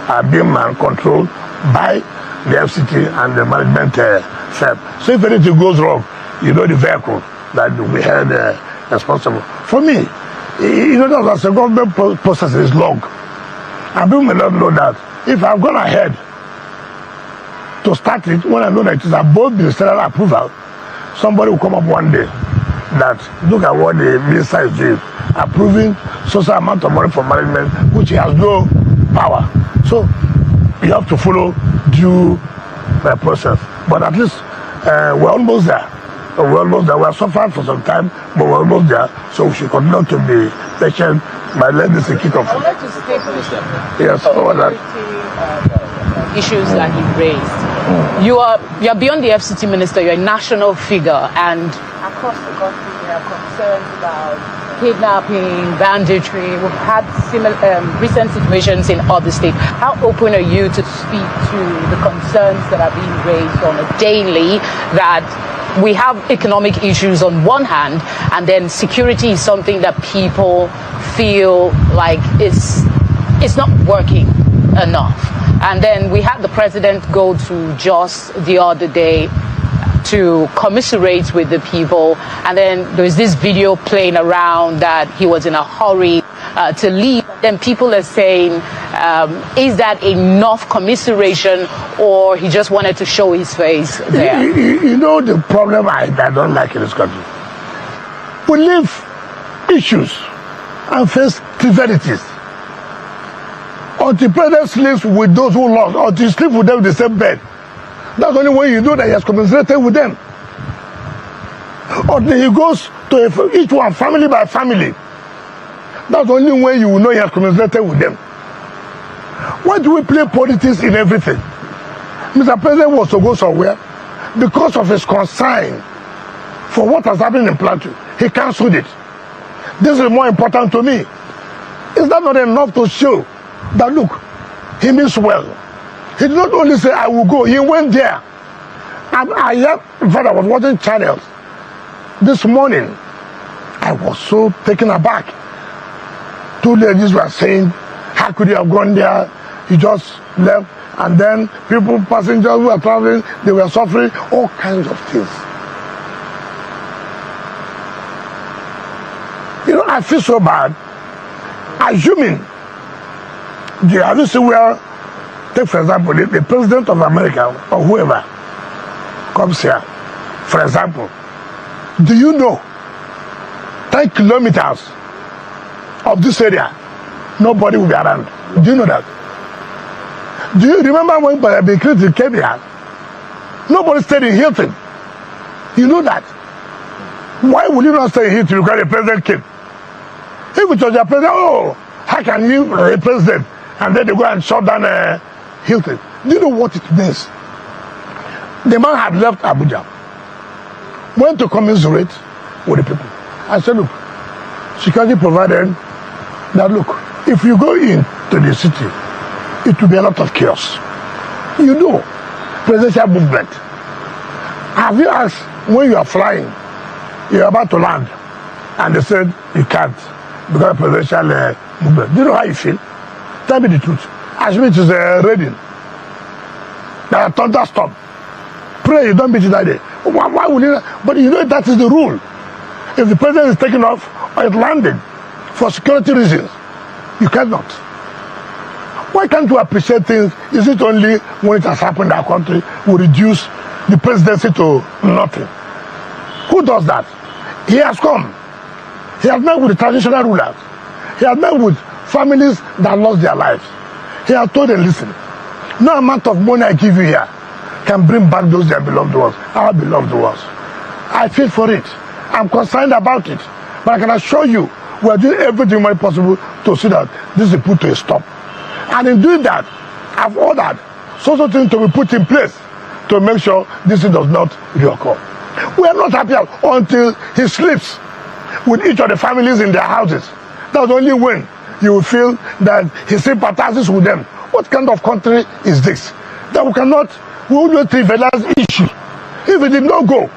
are being controlled by the FCT and the management firm. So if anything goes wrong, you know the vehicle that we held responsible. For me, as a government process is long. And people may not know that if I've gone ahead to start it, when I know that it is above ministerial approval, somebody will come up one day that look at what the minister is doing, approving social amount of money for management, which he has no power. So you have to follow due process. But at least we're almost there. We're almost there. We have suffered for some time, but we're almost there. So we should continue to be patient by letting this kick off. I would like to stay with yes, over that. Issues that he raised. You are beyond the FCT minister. You're a national figure, and across the country there are concerns about kidnapping, banditry. We've had similar recent situations in other states. How open are you to speak to the concerns that are being raised on a daily, that we have economic issues on one hand, and then security is something that people feel like it's not working enough? And then we had the president go to Jos the other day to commiserate with the people, and then there's this video playing around that he was in a hurry to leave. Then people are saying, is that enough commiseration, or he just wanted to show his face there? You know the problem I don't like in this country? We leave issues and face trivialities. Until president sleeps with those who lost, until he sleeps with them in the same bed. That's the only way you know that he has commiserated with them. Until he goes to each one, family by family. That's the only way you will know he has commiserated with them. Why do we play politics in everything? Mr. President was to go somewhere because of his concern for what has happened in Plateau. He cancelled it. This is more important to me. Is that not enough to show that, look, he means well? He did not only say, I will go. He went there In fact, I was watching channels this morning. I was so taken aback. 2 ladies were saying, how could you have gone there? You just left. And then passengers who were traveling, they were suffering all kinds of things. You know, I feel so bad. Assuming, have you seen where, take for example, the president of America or whoever comes here, for example, do you know 10 kilometers of this area, nobody will be around? Do you know that? Do you remember when Bill Clinton came here? Nobody stayed in Hilton. You know that. Why would you not stay in Hilton because the president came? If it was your president, oh, how can you a president? And then they go and shut down Hilton. Do you know what it means? The man had left Abuja, went to commiserate with the people. I said, look, security provided that, look, if you go into the city, it will be a lot of chaos. You know, presidential movement. Have you asked when you are flying, you're about to land, and they said you can't because of presidential movement? Do you know how you feel? Tell me the truth. As me it is raining. There are thunderstorm. Pray you don't beat it that day. Why would you? But you know that is the rule. If the president is taking off or is landing for security reasons, you cannot. Why can't you appreciate things? Is it only when it has happened in our country we reduce the presidency to nothing? Who does that? He has come. He has met with the traditional rulers. He has met with families that lost their lives. He has told them, listen, no amount of money I give you here can bring back those that belong to us, our beloved ones. I feel for it. I'm concerned about it. But I can assure you, we are doing everything possible to see that this is put to a stop. And in doing that, I've ordered social things to be put in place to make sure this thing does not reoccur. We are not happy until he sleeps with each of the families in their houses. That's only when you will feel that he sympathizes with them. What kind of country is this? That we will not trivialize issue. If he did not go,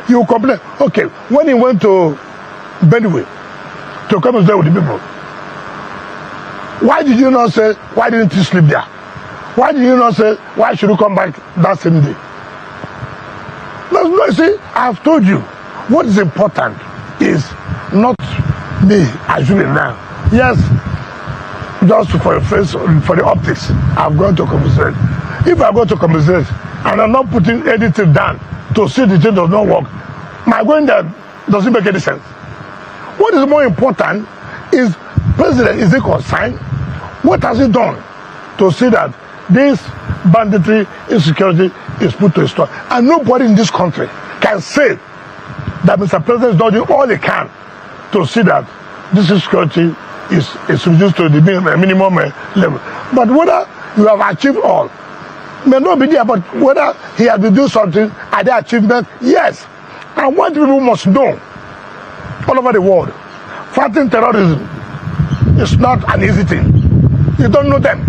he will complain. Okay, when he went to Benue to come and stay with the people, why did you not say, why didn't you sleep there? Why did you not say, why should you come back that same day? See, I've told you, what is important is not me assuming now. Yes, just for the optics, I'm going to compensate. If I go to compensate and I'm not putting anything down to see the thing does not work, my going there doesn't make any sense. What is more important is, President, is he concerned? What has he done to see that this banditry, insecurity is put to a stop? And nobody in this country can say that Mr. President is not doing all he can to see that this insecurity is reduced to the minimum level. But whether you have achieved all may not be there, but whether he has been doing something, are there achievements? Yes. And what people must know all over the world, fighting terrorism is not an easy thing. You don't know them.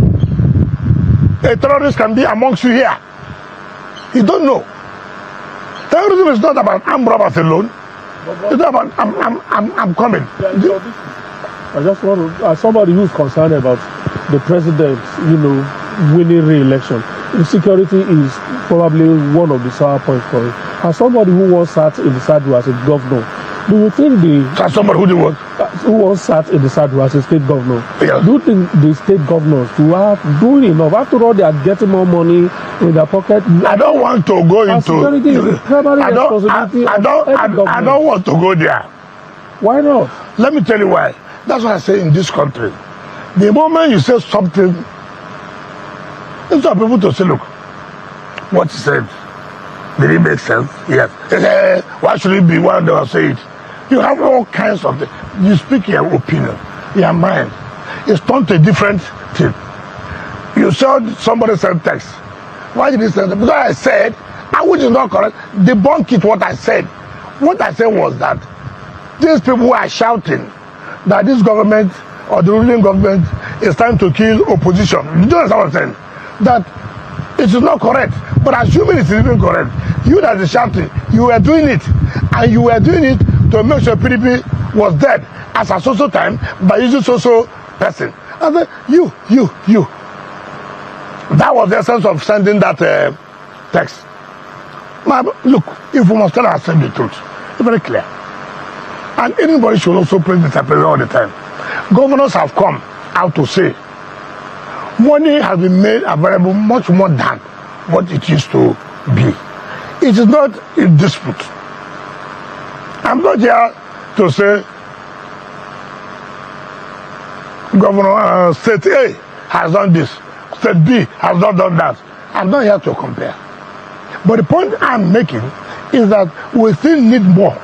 A terrorist can be amongst you here. You don't know. Terrorism is not about armed robbers alone. It's not about I'm coming. I just want to, as somebody who's concerned about the president, winning re-election, insecurity is probably one of the sour points for it. As somebody who once sat in the saddle as a governor, do you think somebody who once sat in the saddle as a state governor? Yeah. Do you think the state governors are doing enough? After all, they are getting more money in their pocket. I don't want to go into. Security is the primary responsibility I don't want to go there. Why not? Let me tell you why. That's what I say in this country. The moment you say something, it's for people to say, look, what he said, did it make sense? Yes. They say, why should it be one that will say it? You have all kinds of things. You speak your opinion, your mind. It's turned to a different thing. You saw somebody send text. Why did he send it? Because I said, which is not correct, debunk it what I said. What I said was that these people who are shouting that this government or the ruling government is trying to kill opposition. You don't understand what I'm saying? That it is not correct. But assuming it is even correct, You that is shouting, you were doing it. And you were doing it to make sure PDP was dead as a social time by using social person. And then you. That was the essence of sending that text. Look, if we must tell ourselves the truth, it's very clear. And anybody should also praise the president all the time. Governors have come out to say money has been made available much more than what it used to be. It is not a dispute. I'm not here to say Governor State A has done this, State B has not done that. I'm not here to compare. But the point I'm making is that we still need more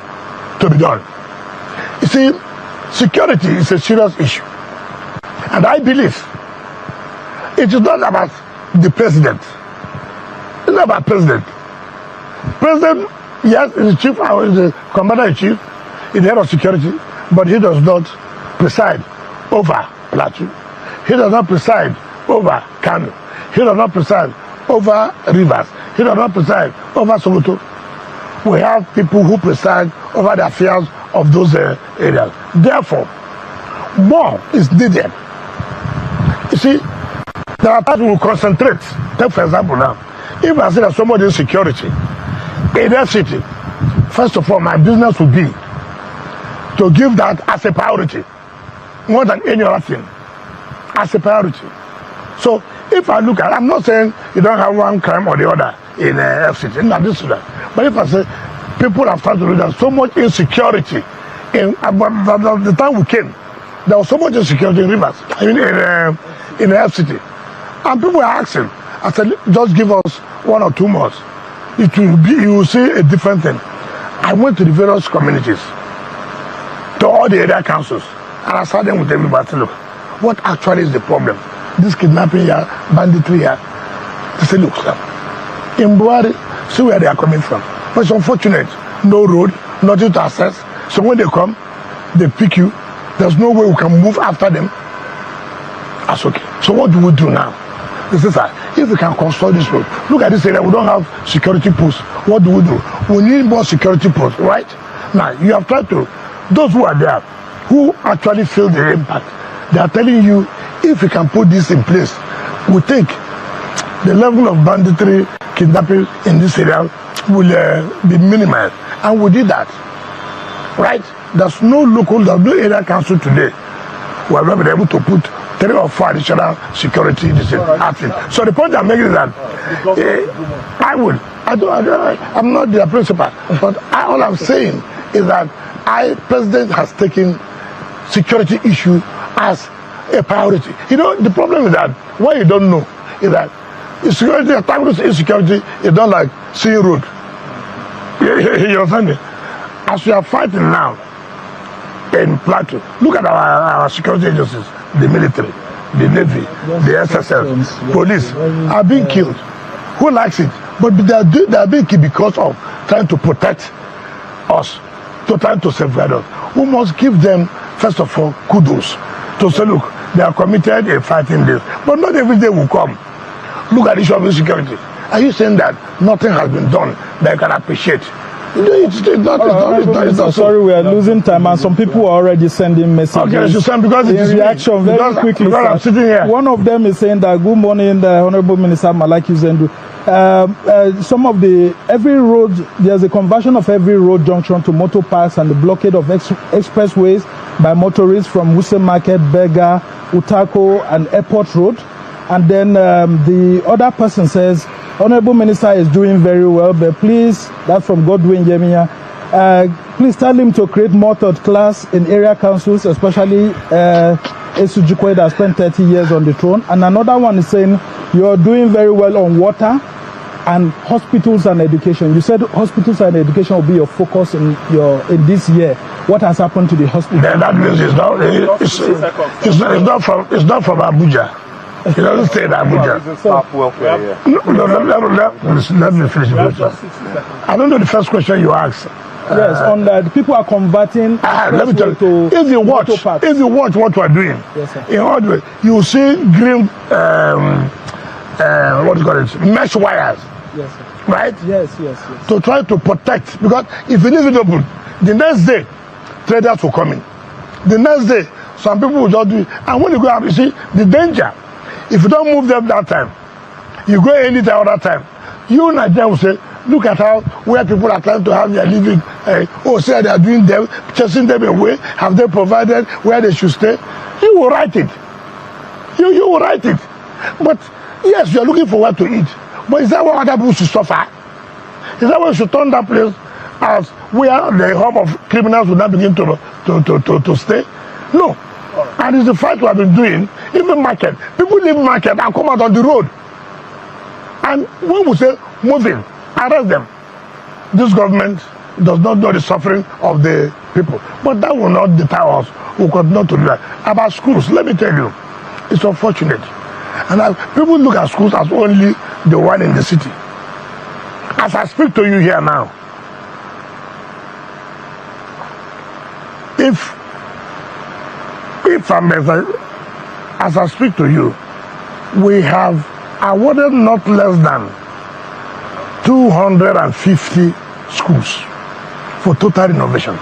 to be done. You see, security is a serious issue. And I believe it is not about the president. It's not about president. President, yes, is the chief, is the commander-in-chief, is the head of security, but he does not preside over Plateau. He does not preside over Kano. He does not preside over Rivers. He does not preside over Sokoto. We have people who preside over the affairs of those areas. Therefore, more is needed. You see, there are times we will concentrate. Take for example now, if I say that somebody in security in that city, first of all, my business would be to give that as a priority, more than any other thing, as a priority. So if I look at, I'm not saying you don't have one crime or the other in FCT, not this that. But if I say people have started to do that, so much insecurity. In the time we came, there was so much insecurity in Rivers, I mean in the FCT. And people were asking, I said, just give us 1 or 2 months. It will be, you will see a different thing. I went to the various communities, to all the area councils, and I sat them with everybody. I said, look, what actually is the problem? This kidnapping here, banditry here. They said, look, sir, in Buhari, see where they are coming from. But it's unfortunate, no road, nothing to access. So when they come, they pick you. There's no way we can move after them. That's okay. So what do we do now? This is if we can construct this road. Look at this area, we don't have security posts. What do? We need more security posts, right? Now, you have tried to, those who are there, who actually feel the impact, they are telling you, if we can put this in place, we think the level of banditry, kidnapping in this area will be minimized. And we did that, right? There's no area council today who have been able to put 3 or 4 additional security acting. So the point I'm making is that I'm not the principal, but all I'm saying is that President has taken security issue as a priority. You know, the problem is that what you don't know is that insecurity, at times insecurity is not like seeing road. You understand me? As we are fighting now in Plateau, look at our security agencies, the military, the Navy, the SSL, police are being killed. Who likes it? But they are being killed because of trying to protect us, to trying to safeguard us. We must give them, first of all, kudos to say, look, they are committed in fighting this. But not every day will come. Look at the issue of insecurity. Are you saying that nothing has been done that you can appreciate? It's not. Sorry, we are losing time, and some people are already sending messages. Okay, you send because it is reaction very quickly. Because I'm sitting here. One of them is saying that good morning, the Honorable Minister Malaki Zendu. Every road, there's a conversion of every road junction to motor parks and the blockade of expressways by motorists from Wuse Market, Bega, Utako, and Airport Road. And then the other person says, Honorable Minister is doing very well, but please, that's from Godwin Yemiya, please tell him to create more third class in area councils, especially Esujikwe that spent 30 years on the throne. And another one is saying, you're doing very well on water and hospitals and education. You said hospitals and education will be your focus in this year. What has happened to the hospital? That means it's not from Abuja. It doesn't say that Abuja. Let me finish the question. I don't know the first question you asked. Yes, on that people are converting. Let me tell you, if you watch what we're doing, yes, in all the way, you see green, what do you call it, mesh wires Yes, sir. Right? Yes. To try to protect, because if you leave it open, the next day, traders will come in. The next day, some people will just do it. And when you go out, you see, the danger, if you don't move them that time, you go any time other time, you Nigeria will say, look at how where people are trying to have their living. Say they are doing them, chasing them away. Have they provided where they should stay? You will write it. You will write it. But yes, you are looking for what to eat. But is that what other people should suffer? Is that why we should turn that place as where the home of criminals will not begin to stay? No. And it's the fight we have been doing. Even market. People leave market and come out on the road. And when we say moving, arrest them. This government does not know the suffering of the people. But that will not deter us. We will continue to do that. About schools, let me tell you, it's unfortunate. And people look at schools as only the one in the city. As I speak to you here now, if as I speak to you, we have awarded not less than 250 schools for total renovation.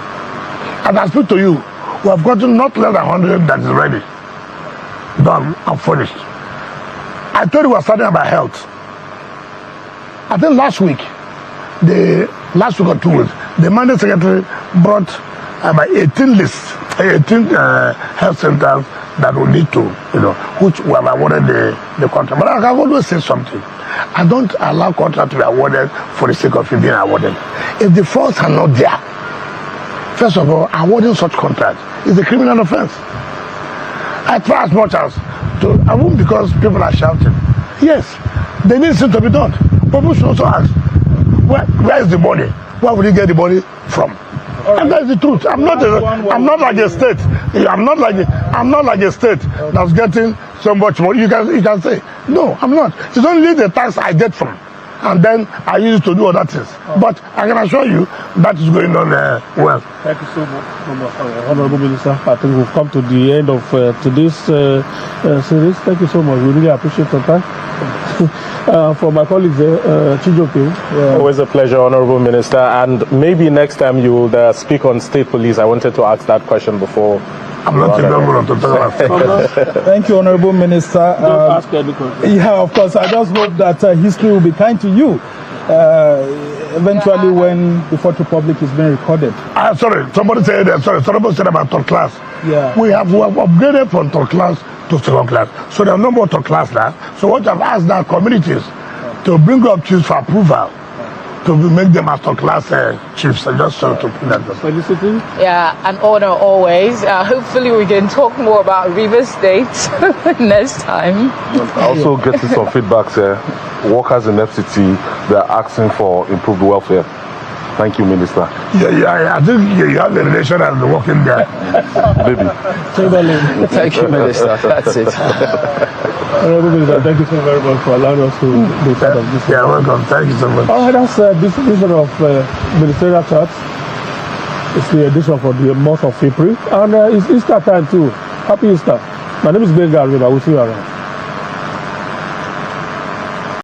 As I speak to you, we have gotten not less than 100 that is ready, done and finished. I told you we are starting about health. I think last week or 2 weeks, the mandate secretary brought about 18 lists, 18 health centers that will need to, which we have awarded the contract. But I have always said something. I don't allow contract to be awarded for the sake of it being awarded. If the funds are not there, first of all, awarding such contract is a criminal offense. I try as much as to, I won't because people are shouting. Yes, they need things to be done. But people should also ask, where is the money? Where will you get the money from? Right. And that's the truth. I'm not like a state. I'm not like a state that's getting so much money. You can say, no, I'm not. It's only the tax I get from, and then I use it to do other things. But I can assure you that is going on well. Thank you so much, Honorable Minister. I think we've come to the end of today's series. Thank you so much. We really appreciate your time. For my colleagues, Chijoke. Always a pleasure, Honorable Minister. And maybe next time you will speak on state police. I wanted to ask that question before. I'm not Thank you, Honorable Minister. Don't ask any question. Yeah, of course. I just hope that history will be kind to you. Eventually, when the Fourth Republic is being recorded. Somebody said about third class. Yeah. We have upgraded from third class to second class. So there are no more third class now. So what I've asked now communities to bring up chiefs for approval, to make them as third class chiefs. I just to put that. Felicity. Yeah, an honor always. Hopefully we can talk more about Rivers State next time. Also getting some feedbacks here. Workers in FCT, they are asking for improved welfare. Thank you, Minister. Yeah. I think you have the relation and the working there. Baby. Thank you, Minister. That's it. Honorable Minister, thank you so very much for allowing us to be part of this. Yeah, welcome. Thank you so much. That's this edition of Ministerial Chats. It's the edition for the month of April. And it's Easter time too. Happy Easter. My name is Benga River. I will see you around.